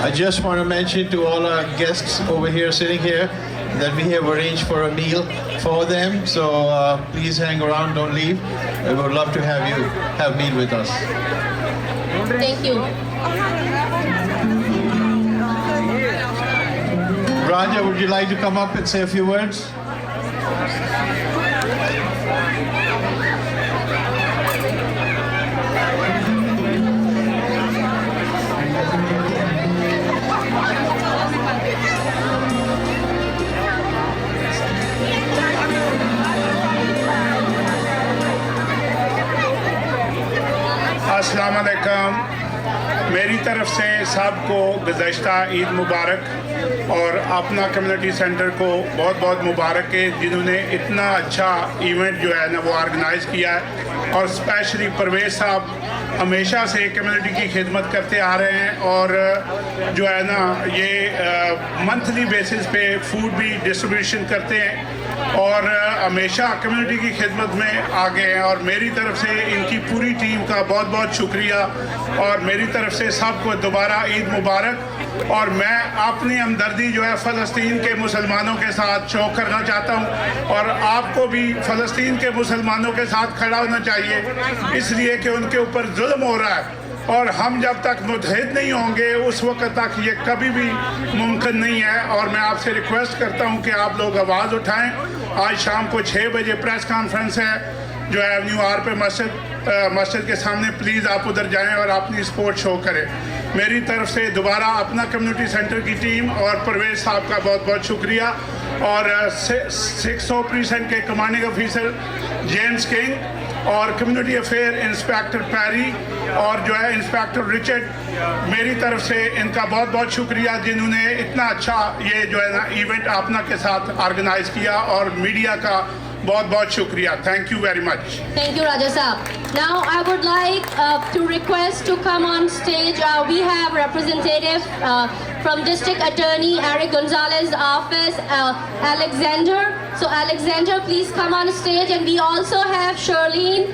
I just want to mention to all our guests over here, sitting here, that we have arranged for a meal for them. So please hang around, don't leave. We would love to have you have meal with us. Thank you. Raja, would you like to come up and say a few words? अस्सलाम वालेकुम। मेरी तरफ से सबको गुज़श्ता ईद मुबारक और अपना community centre को बहुत बहुत मुबारक है जिन्होंने इतना अच्छा इवेंट जो है ना वो ऑर्गेनाइज़ किया है। और स्पेशली परवेज़ साहब हमेशा से कम्युनिटी की खिदमत करते आ रहे हैं और जो है ना ये मंथली बेसिस पे फूड भी डिस्ट्रीब्यूशन करते हैं और हमेशा कम्युनिटी की खिदमत में आगे हैं। और मेरी तरफ से इनकी पूरी टीम का बहुत बहुत शुक्रिया और मेरी तरफ से सबको दोबारा ईद मुबारक। और मैं अपनी हमदर्दी जो है फ़लस्तीन के मुसलमानों के साथ शो करना चाहता हूँ और आपको भी फ़लस्तीन के मुसलमानों के साथ खड़ा होना चाहिए, इसलिए कि उनके ऊपर जुल्म हो रहा है और हम जब तक मुत्तहिद नहीं होंगे उस वक्त तक ये कभी भी मुमकिन नहीं है। और मैं आपसे रिक्वेस्ट करता हूँ कि आप लोग आवाज़ उठाएं। आज शाम को 6 बजे प्रेस कॉन्फ्रेंस है जो है एवेन्यू आर पे मस्जिद के सामने। प्लीज़ आप उधर जाएं और अपनी सपोर्ट शो करें। मेरी तरफ से दोबारा अपना कम्युनिटी सेंटर की टीम और परवेज़ साहब का बहुत बहुत शुक्रिया और 600% के कमांडिंग ऑफिसर जेम्स किंग और कम्युनिटी अफेयर इंस्पेक्टर पैरी और जो है इंस्पेक्टर रिचर्ड, मेरी तरफ से इनका बहुत बहुत शुक्रिया जिन्होंने इतना अच्छा ये जो है ना इवेंट अपना के साथ ऑर्गेनाइज किया और मीडिया का बहुत बहुत शुक्रिया। Thank you very much. Thank you, Raja Saab. Now I would like to request to come on stage. We have representative from District Attorney Eric Gonzalez's office, Alexander. So Alexander, please come on stage. And we also have Charlene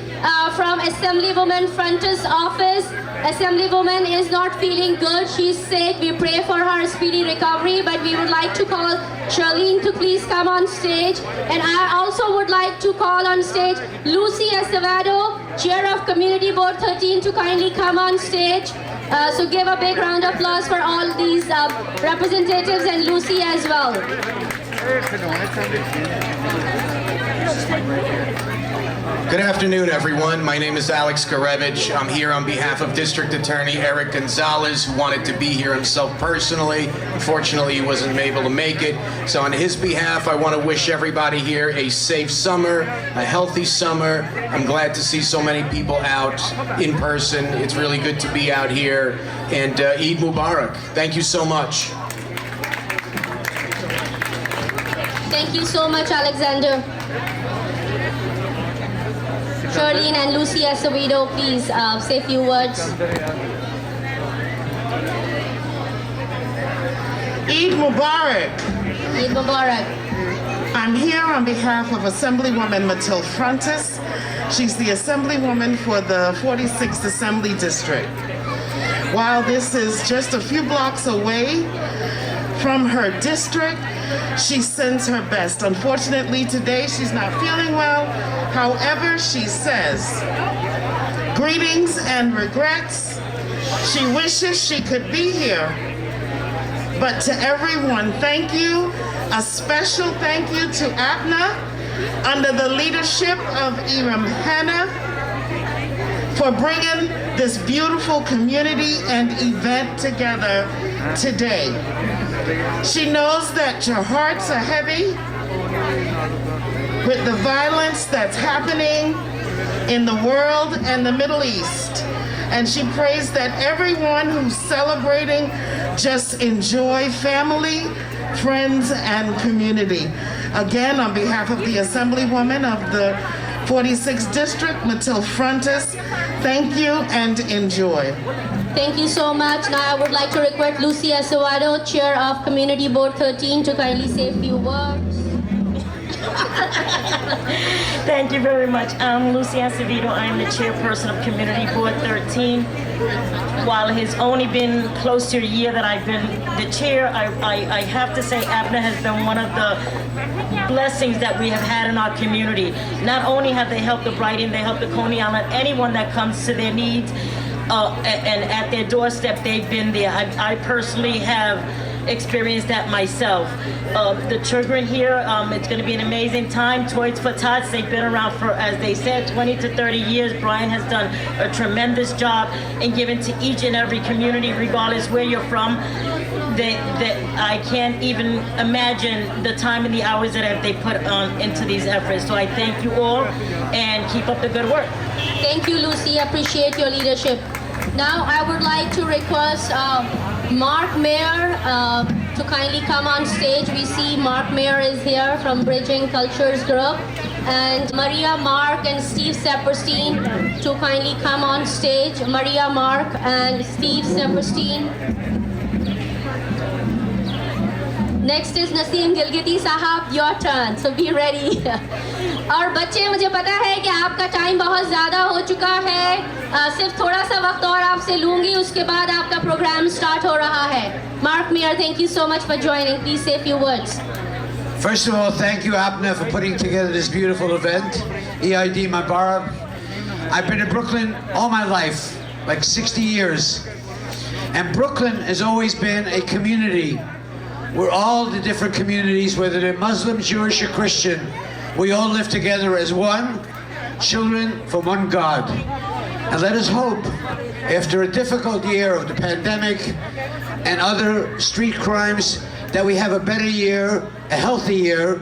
from Assemblywoman Frontis office. Assemblywoman is not feeling good. She's sick. We pray for her speedy recovery. But we would like to call Charlene to please come on stage. And I also would like to call on stage Lucy Acevedo, Chair of Community Board 13, to kindly come on stage. So give a big round of applause for all these representatives and Lucy as well. Good afternoon, everyone. My name is Alex Garevich. I'm here on behalf of District Attorney Eric Gonzalez, who wanted to be here himself personally. Unfortunately, he wasn't able to make it. So on his behalf, I want to wish everybody here a safe summer, a healthy summer. I'm glad to see so many people out in person. It's really good to be out here. And Eid Mubarak. Thank you so much. Thank you so much, Alexander. Charlene and Lucy Acevedo, please say a few words. Eid Mubarak. Eid Mubarak. I'm here on behalf of Assemblywoman Matilde Frontis. She's the Assemblywoman for the 46th Assembly District. While this is just a few blocks away from her district, she sends her best. Unfortunately, today she's not feeling well. However, she says, greetings and regrets. She wishes she could be here. But to everyone, thank you. A special thank you to APNA under the leadership of Iram Hanna for bringing this beautiful community and event together today. She knows that your hearts are heavy with the violence that's happening in the world and the Middle East. And she prays that everyone who's celebrating just enjoy family, friends, and community. Again, on behalf of the Assemblywoman of the 46th District, Matilde Frontis, thank you and enjoy. Thank you so much. Now I would like to request Lucy Acevedo, Chair of Community Board 13, to kindly say a few words. Thank you very much. I'm Lucy Acevedo. I'm the chairperson of Community Board 13. While it has only been close to a year that I've been the chair, I have to say APNA has been one of the blessings that we have had in our community. Not only have they helped the Brighton, they helped the Coney Island, anyone that comes to their needs, and at their doorstep, they've been there. I personally have experienced that myself. The children here, it's going to be an amazing time. Toys for Tots, they've been around for, as they said, 20 to 30 years. Brian has done a tremendous job in giving to each and every community, regardless where you're from. That I can't even imagine the time and the hours that they put on into these efforts. So I thank you all and keep up the good work. Thank you, Lucy. Appreciate your leadership. Now I would like to request Mark Mayer to kindly come on stage. We see Mark Mayer is here from Bridging Cultures Group, and Maria Mark and Steve Saperstein to kindly come on stage. Maria Mark and Steve Saperstein. Next is Naseem Gilgiti Sahab, your turn, so be ready. और बच्चे, मुझे पता है कि आपका time बहुत ज़्यादा हो चुका है, सिर्फ थोड़ा सा वक्त और आपसे लूँगी, उसके बाद आपका प्रोग्राम स्टार्ट हो रहा है. Mark Mayer, thank you so much for joining. Please say a few words. First of all, thank you, APNA, for putting together this beautiful event. Eid Mubarak. I've been in Brooklyn all my life, like 60 years. And Brooklyn has always been a community where all the different communities, whether they're Muslim, Jewish, or Christian, we all live together as one, children from one God. And let us hope, after a difficult year of the pandemic and other street crimes, that we have a better year, a healthy year,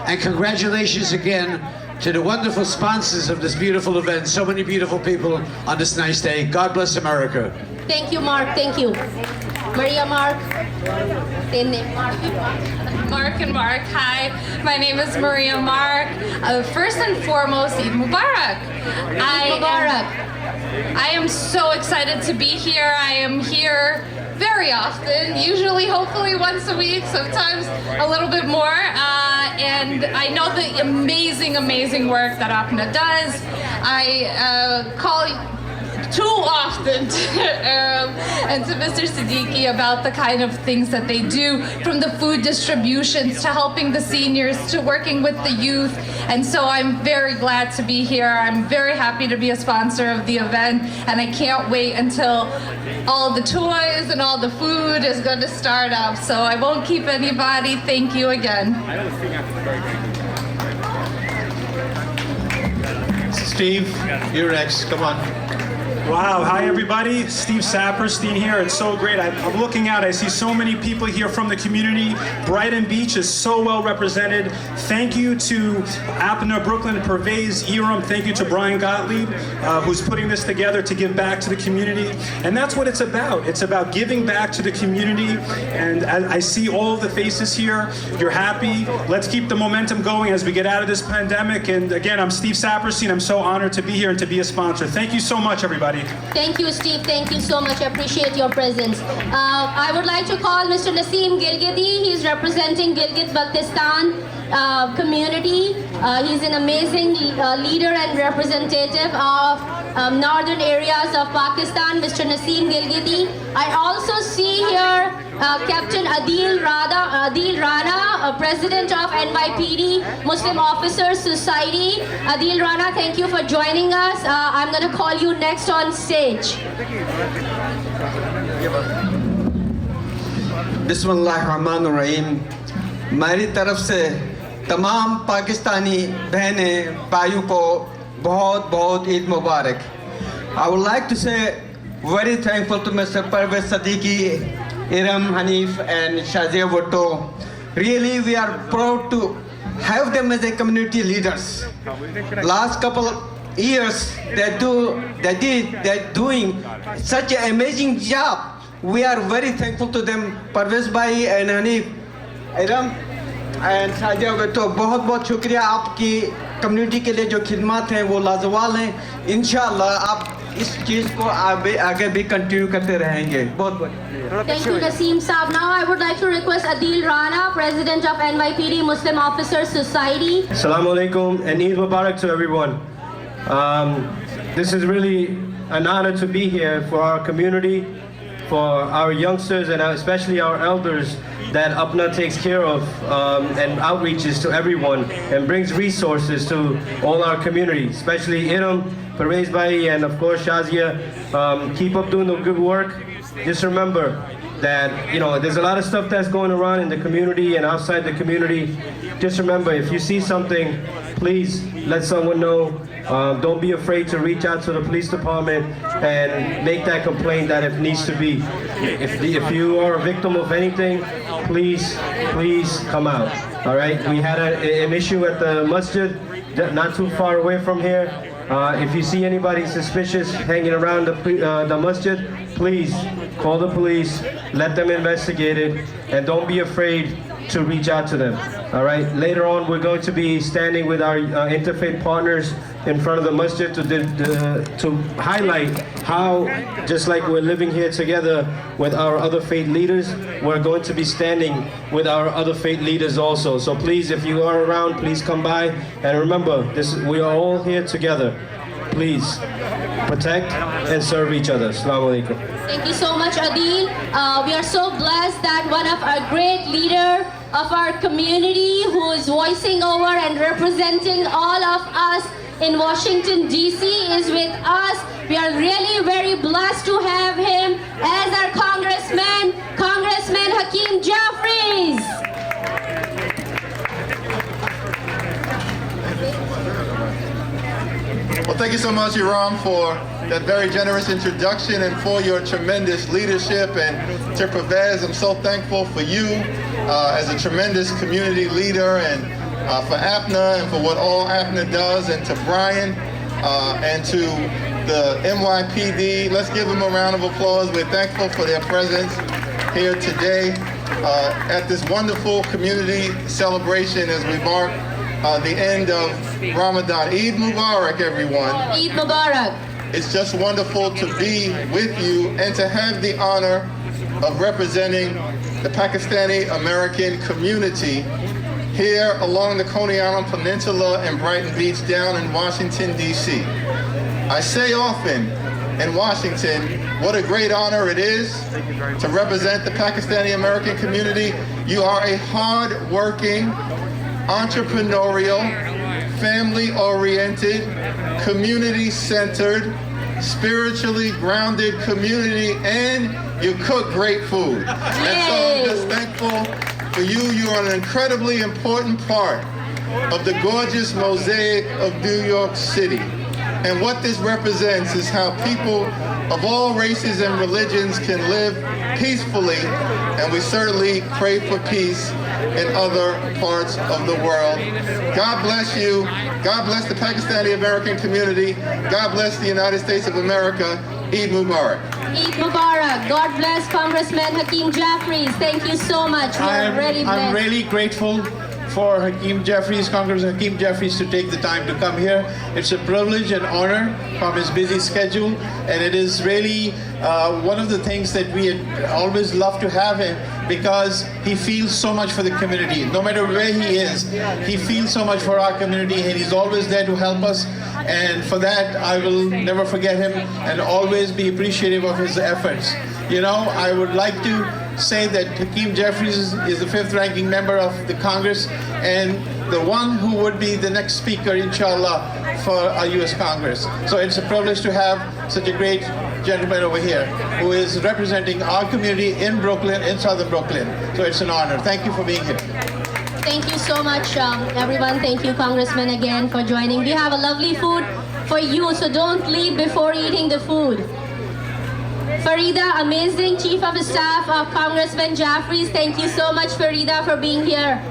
and congratulations again to the wonderful sponsors of this beautiful event. So many beautiful people on this nice day. God bless America. Thank you, Mark. Thank you. Maria Mark. Mark and Mark. Hi, my name is Maria Mark. First and foremost, Eid Mubarak. I am so excited to be here. I am here very often, usually, hopefully once a week, sometimes a little bit more. And I know the amazing, amazing work that APNA does. I call too often and to Mr. Siddiqui about the kind of things that they do, from the food distributions to helping the seniors to working with the youth. And so I'm very glad to be here. I'm very happy to be a sponsor of the event, and I can't wait until all the toys and all the food is going to start up. So I won't keep anybody. Thank you again. Steve, you're next. Come on. Wow, hi everybody. Steve Saperstein here. It's so great. I'm looking out. I see so many people here from the community. Brighton Beach is so well represented. Thank you to APNA Brooklyn, Pervez, Iram. Thank you to Brian Gottlieb, who's putting this together to give back to the community. And that's what it's about. It's about giving back to the community. And I see all of the faces here. You're happy. Let's keep the momentum going as we get out of this pandemic. And again, I'm Steve Saperstein. I'm so honored to be here and to be a sponsor. Thank you so much, everybody. Thank you, Steve. Thank you so much. I appreciate your presence. I would like to call Mr. Naseem Gilgidi. He's representing Gilgit-Baltistan community. He's an amazing leader and representative of northern areas of Pakistan, Mr. Naseem Gilgidi. I also see here Captain Adil Rana, President of NYPD Muslim Officers Society. Adil Rana, thank you for joining us. I'm going to call you next on stage. बिस्मिल्लाहिर्रहमानिर्रहीम मेरी तरफ से तमाम पाकिस्तानी बहनें भाइयों को बहुत बहुत ईद मुबारक. I would like to say very thankful to Mr. Pervez Siddiqui, Iram Hanif and Shazia Bhutto. Really we are proud to have them as a community leaders. Last couple years they're doing such an amazing job. We are very thankful to them. Pervez Bhai and Hanif, Iram and Shazia Bhutto, बहुत बहुत शुक्रिया. आपकी community के लिए जो खिदमत हैं वो लाजवाब हैं. इंशाल्लाह आप इस चीज़ को आगे भी कंटिन्यू करते रहेंगे. बहुत बहुत Thank you, Naseem Saab. Now I would like to request Adil Rana, President of NYPD Muslim Officers Society. Assalamu alaikum and Eid Mubarak to everyone. This is really an honor to be here for our community, for our youngsters and especially our elders that APNA takes care of and outreaches to everyone and brings resources to all our community, especially Iram, Pervez Bhai, and of course Shazia. Keep up doing the good work. Just remember that, there's a lot of stuff that's going around in the community and outside the community. Just remember, if you see something, please let someone know. Don't be afraid to reach out to the police department and make that complaint that it needs to be. If you are a victim of anything, please come out. All right? We had an issue at the masjid, not too far away from here. If you see anybody suspicious hanging around the masjid, please call the police, let them investigate it, and don't be afraid to reach out to them. All right. Later on, we're going to be standing with our interfaith partners in front of the masjid to highlight how, just like we're living here together with our other faith leaders, we're going to be standing with our other faith leaders also. So please, if you are around, please come by. And remember, we are all here together. Please protect and serve each other. Assalamu alaikum. Thank you so much, Adil. We are so blessed that one of our great leader of our community who is voicing over and representing all of us in Washington, D.C. is with us. We are really very blessed to have him as our Congressman Hakeem Jeffries. Well, thank you so much, Iram, for that very generous introduction and for your tremendous leadership. And to Pervez, I'm so thankful for you as a tremendous community leader, and for APNA and for what all APNA does, and to Brian and to the NYPD. Let's give them a round of applause. We're thankful for their presence here today at this wonderful community celebration as we mark the end of Ramadan. Eid Mubarak, everyone. Eid Mubarak. It's just wonderful to be with you and to have the honor of representing the Pakistani American community here along the Coney Island Peninsula and Brighton Beach down in Washington, D.C. I say often in Washington, what a great honor it is to represent the Pakistani American community. You are a hard-working, entrepreneurial, family-oriented, community-centered, spiritually grounded community, and you cook great food. And so I'm just thankful for you. You are an incredibly important part of the gorgeous mosaic of New York City. And what this represents is how people of all races and religions can live peacefully, and we certainly pray for peace in other parts of the world. God bless you. God bless the Pakistani American community. God bless the United States of America. Eid Mubarak. Eid Mubarak. God bless Congressman Hakeem Jeffries. Thank you so much. We are really blessed. I'm really grateful for Hakeem Jeffries, Congressman Hakeem Jeffries, to take the time to come here. It's a privilege and honor from his busy schedule, and it is really one of the things that we always love to have him, because he feels so much for the community. No matter where he is, he feels so much for our community, and he's always there to help us. And for that, I will never forget him and always be appreciative of his efforts. You know, I would like to say that Hakeem Jeffries is the 5th ranking member of the Congress and the one who would be the next speaker, inshallah, for our U.S. Congress. So it's a privilege to have such a great gentleman over here who is representing our community in Brooklyn, in Southern Brooklyn. So it's an honor. Thank you for being here. Thank you so much, everyone. Thank you, Congressman, again for joining. We have a lovely food for you, so don't leave before eating the food. Farida, amazing Chief of Staff of Congressman Jeffries. Thank you so much, Farida, for being here.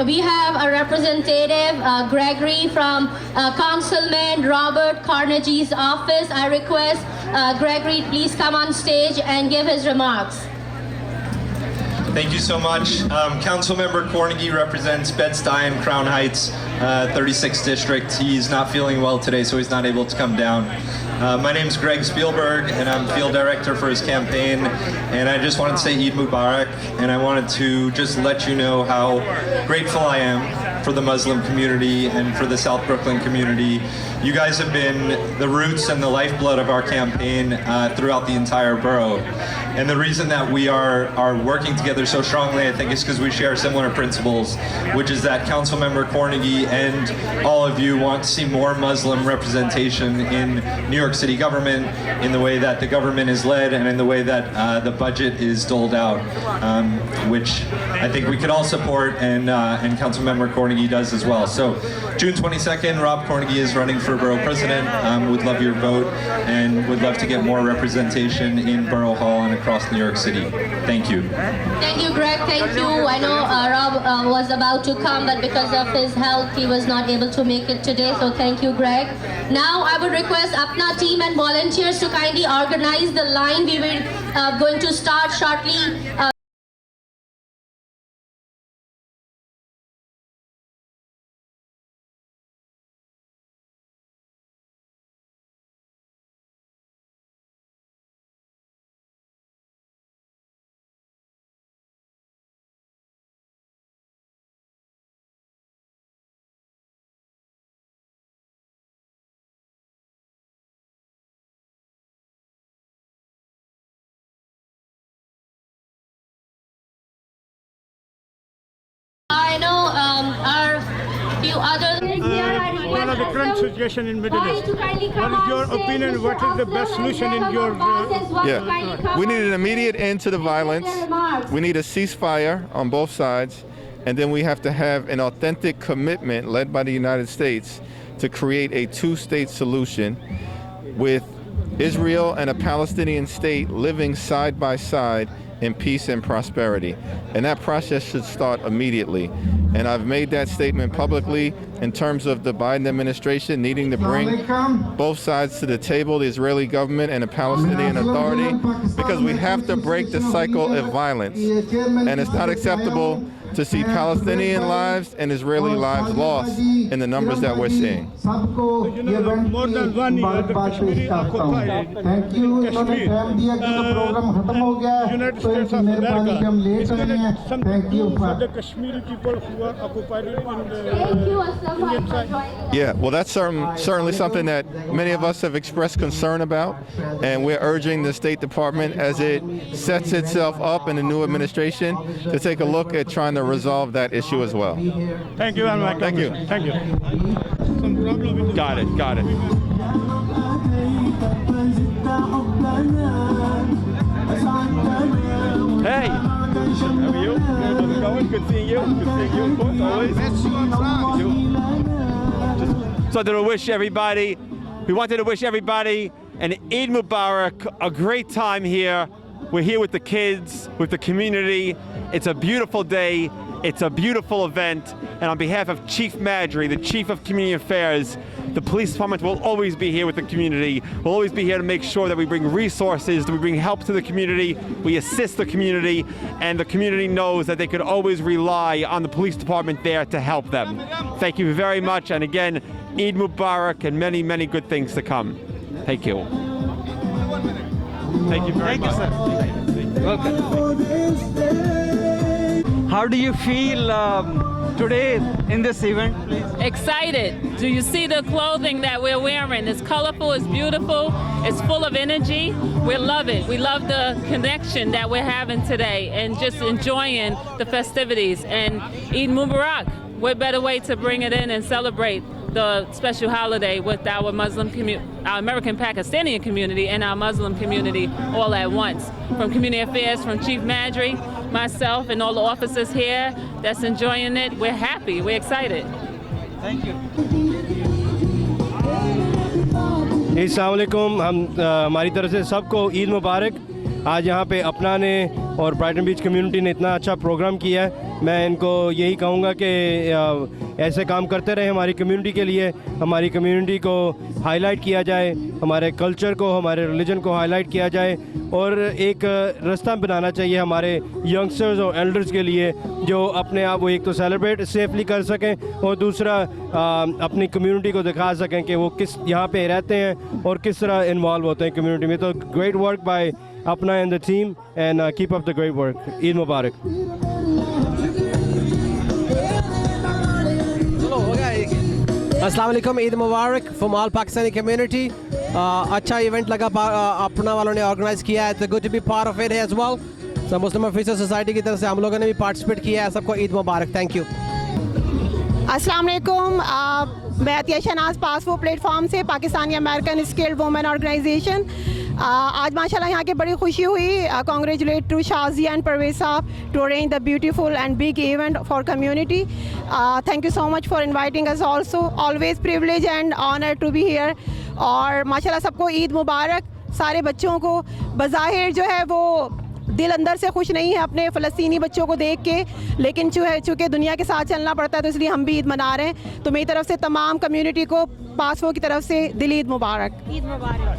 We have a representative, Gregory, from Councilman Robert Carnegie's office. I request Gregory, please come on stage and give his remarks. Thank you so much. Councilmember Carnegie represents Bed-Stuy, Crown Heights, 36th District. He's not feeling well today, so he's not able to come down. My name is Greg Spielberg, and I'm field director for his campaign. And I just wanted to say Eid Mubarak, and I wanted to just let you know how grateful I am for the Muslim community and for the South Brooklyn community. You guys have been the roots and the lifeblood of our campaign throughout the entire borough. And the reason that we are working together so strongly, I think, is because we share similar principles, which is that Councilmember Carnegie and all of you want to see more Muslim representation in New York City government, in the way that the government is led, and in the way that the budget is doled out, which I think we could all support, and Councilmember Carnegie does as well. So June 22nd, Rob Carnegie is running for borough president. Would love your vote, and would love to get more representation in Borough Hall and across New York City. Thank you. Thank you, Greg. Thank you. I know Rob was about to come, but because of his health, he was not able to make it today. So thank you, Greg. Now I would request APNA team and volunteers to kindly organize the line. We will going to start shortly. I know our few other One of the current situation in Middle East. What is your opinion? What is the best solution in your? Yeah, we need an immediate end to the violence. We need a ceasefire on both sides, and then we have to have an authentic commitment led by the United States to create a two-state solution with Israel and a Palestinian state living side by side in peace and prosperity. And that process should start immediately. And I've made that statement publicly in terms of the Biden administration needing to bring both sides to the table, the Israeli government and the Palestinian Authority, because we have to break the cycle of violence. And it's not acceptable to see Palestinian lives and Israeli lives lost in the numbers that we're seeing. More than 1 year, the Kashmiri occupied. Thank you. United States of America is going to something do for the Kashmiri people who are occupied in the Indian side. Yeah, well, that's certainly something that many of us have expressed concern about, and we're urging the State Department as it sets itself up in the new administration to take a look at trying to resolve that issue as well. Thank you very much. Thank you. Thank you. Some problem with Got it, got it. Hey! How are you? How's it going? Good seeing you. Good seeing you, of course, always. Just wanted to wish everybody, we wanted to wish everybody an Eid Mubarak, a great time here. We're here with the kids, with the community. It's a beautiful day. It's a beautiful event. And on behalf of Chief Madry, the Chief of Community Affairs, the police department will always be here with the community. We'll always be here to make sure that we bring resources, that we bring help to the community, we assist the community, and the community knows that they could always rely on the police department there to help them. Thank you very much. And again, Eid Mubarak and many, many good things to come. Thank you. Thank you very much. Welcome. How do you feel today in this event, please? Excited. Do you see the clothing that we're wearing? It's colorful, it's beautiful, it's full of energy. We love it. We love the connection that we're having today and just enjoying the festivities. And Eid Mubarak, what better way to bring it in and celebrate the special holiday with our Muslim community, our American Pakistani community and our Muslim community all at once. From Community Affairs, from Chief Madry, myself and all the officers here that's enjoying it, we're happy, we're excited. Thank you. अस्सलाम वालेकुम हमारी तरफ से सबको ईद मुबारक। आज यहाँ पे अपना ने और ब्राइटन बीच कम्युनिटी ने इतना अच्छा प्रोग्राम किया है। मैं इनको यही कहूँगा कि ऐसे काम करते रहे हमारी कम्युनिटी के लिए, हमारी कम्युनिटी को हाईलाइट किया जाए, हमारे कल्चर को, हमारे रिलीजन को हाईलाइट किया जाए और एक रास्ता बनाना चाहिए हमारे यंगस्टर्स और एल्डर्स के लिए जो अपने आप वो एक तो सेलिब्रेट सेफली कर सकें और दूसरा अपनी कम्युनिटी को दिखा सकें कि वो किस यहाँ पे रहते हैं और किस तरह इन्वॉल्व होते हैं कम्युनिटी में। तो great work by Apna and the team and keep up the great work. Eid मुबारक। अस्सलाम वालेकुम, ईद मुबारक फ्रॉम ऑल पाकिस्तानी कम्युनिटी। अच्छा इवेंट लगा अपना वालों ने ऑर्गेनाइज किया है, तो good to be part of it as well. So Muslim officer society की तरफ से हम लोगों ने भी पार्टिसिपेट किया है। सबको ईद मुबारक। Thank you. अस्सलाम वालेकुम, मैं अतिया शहनाज पासपो प्लेटफॉर्म से Pakistani American skilled women organisation. आज माशाल्लाह यहाँ के बड़ी खुशी हुई। Congratulate to Shazi and Parvez साहब to arrange the beautiful and big event for community. Thank you so much for inviting us also, always privilege and honour to be here. और माशाल्लाह सबको ईद मुबारक। सारे बच्चों को बज़ाहिर जो है वो दिल अंदर से खुश नहीं है अपने फ़लस्तीनी बच्चों को देख के, लेकिन चूँकि दुनिया के साथ चलना पड़ता है तो इसलिए हम भी ईद मना रहे हैं। तो मेरी तरफ से तमाम कम्युनिटी को पासपो की तरफ से दिल ईद मुबारक। ईद मुबारक।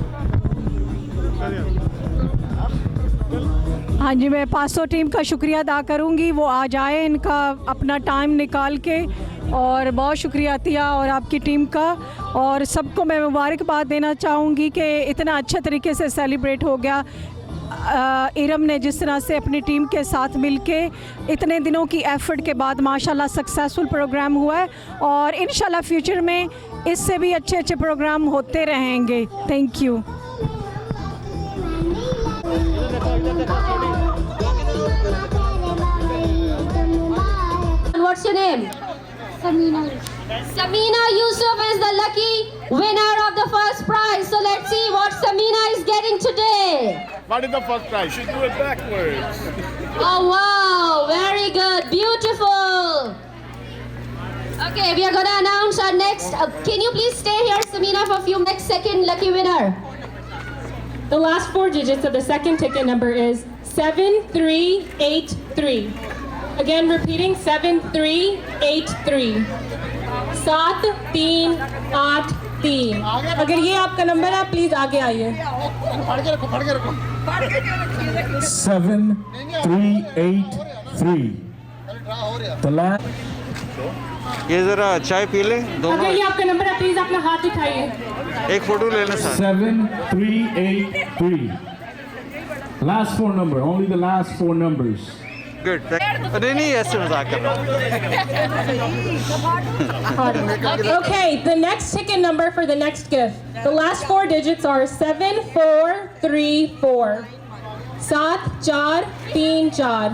हाँ जी, मैं पासपो टीम का शुक्रिया अदा करूँगी, वो आज आए, इनका अपना टाइम निकाल के, और बहुत शुक्रिया अतिया और आपकी टीम का। और सबको मैं मुबारकबाद देना चाहूँगी कि इतना अच्छा तरीके से सेलिब्रेट हो गया। इरम ने जिस तरह से अपनी टीम के साथ मिलके इतने दिनों की एफर्ट के बाद माशाल्लाह सक्सेसफुल प्रोग्राम हुआ है और इंशाल्लाह फ्यूचर में इससे भी अच्छे अच्छे प्रोग्राम होते रहेंगे। Thank you. What's your name? Samina. Samina Yusuf is the lucky winner of the first prize. So let's see what Samina is getting today. What is the first prize? You should do it backwards. Oh wow, very good, beautiful. Okay, we are gonna announce our next. Can you please stay here, Samina, for a few next second lucky winner? The last 4 digits of the second ticket number is 7383. Again, repeating 7383. 7383. अगर ये आपका number है please आगे आइए. 7383. The last. ये जरा चाय P ले दोनों. अगर ये आपका नंबर है प्लीज अपना हाथ उठाइए. एक फोटो ले लें sir. 7383. Last four number. Only the last four numbers. Good. नहीं ऐसे मजाक कर रहा हूँ. Okay, the next ticket number for the next gift. The last 4 digits are 7434. 7434.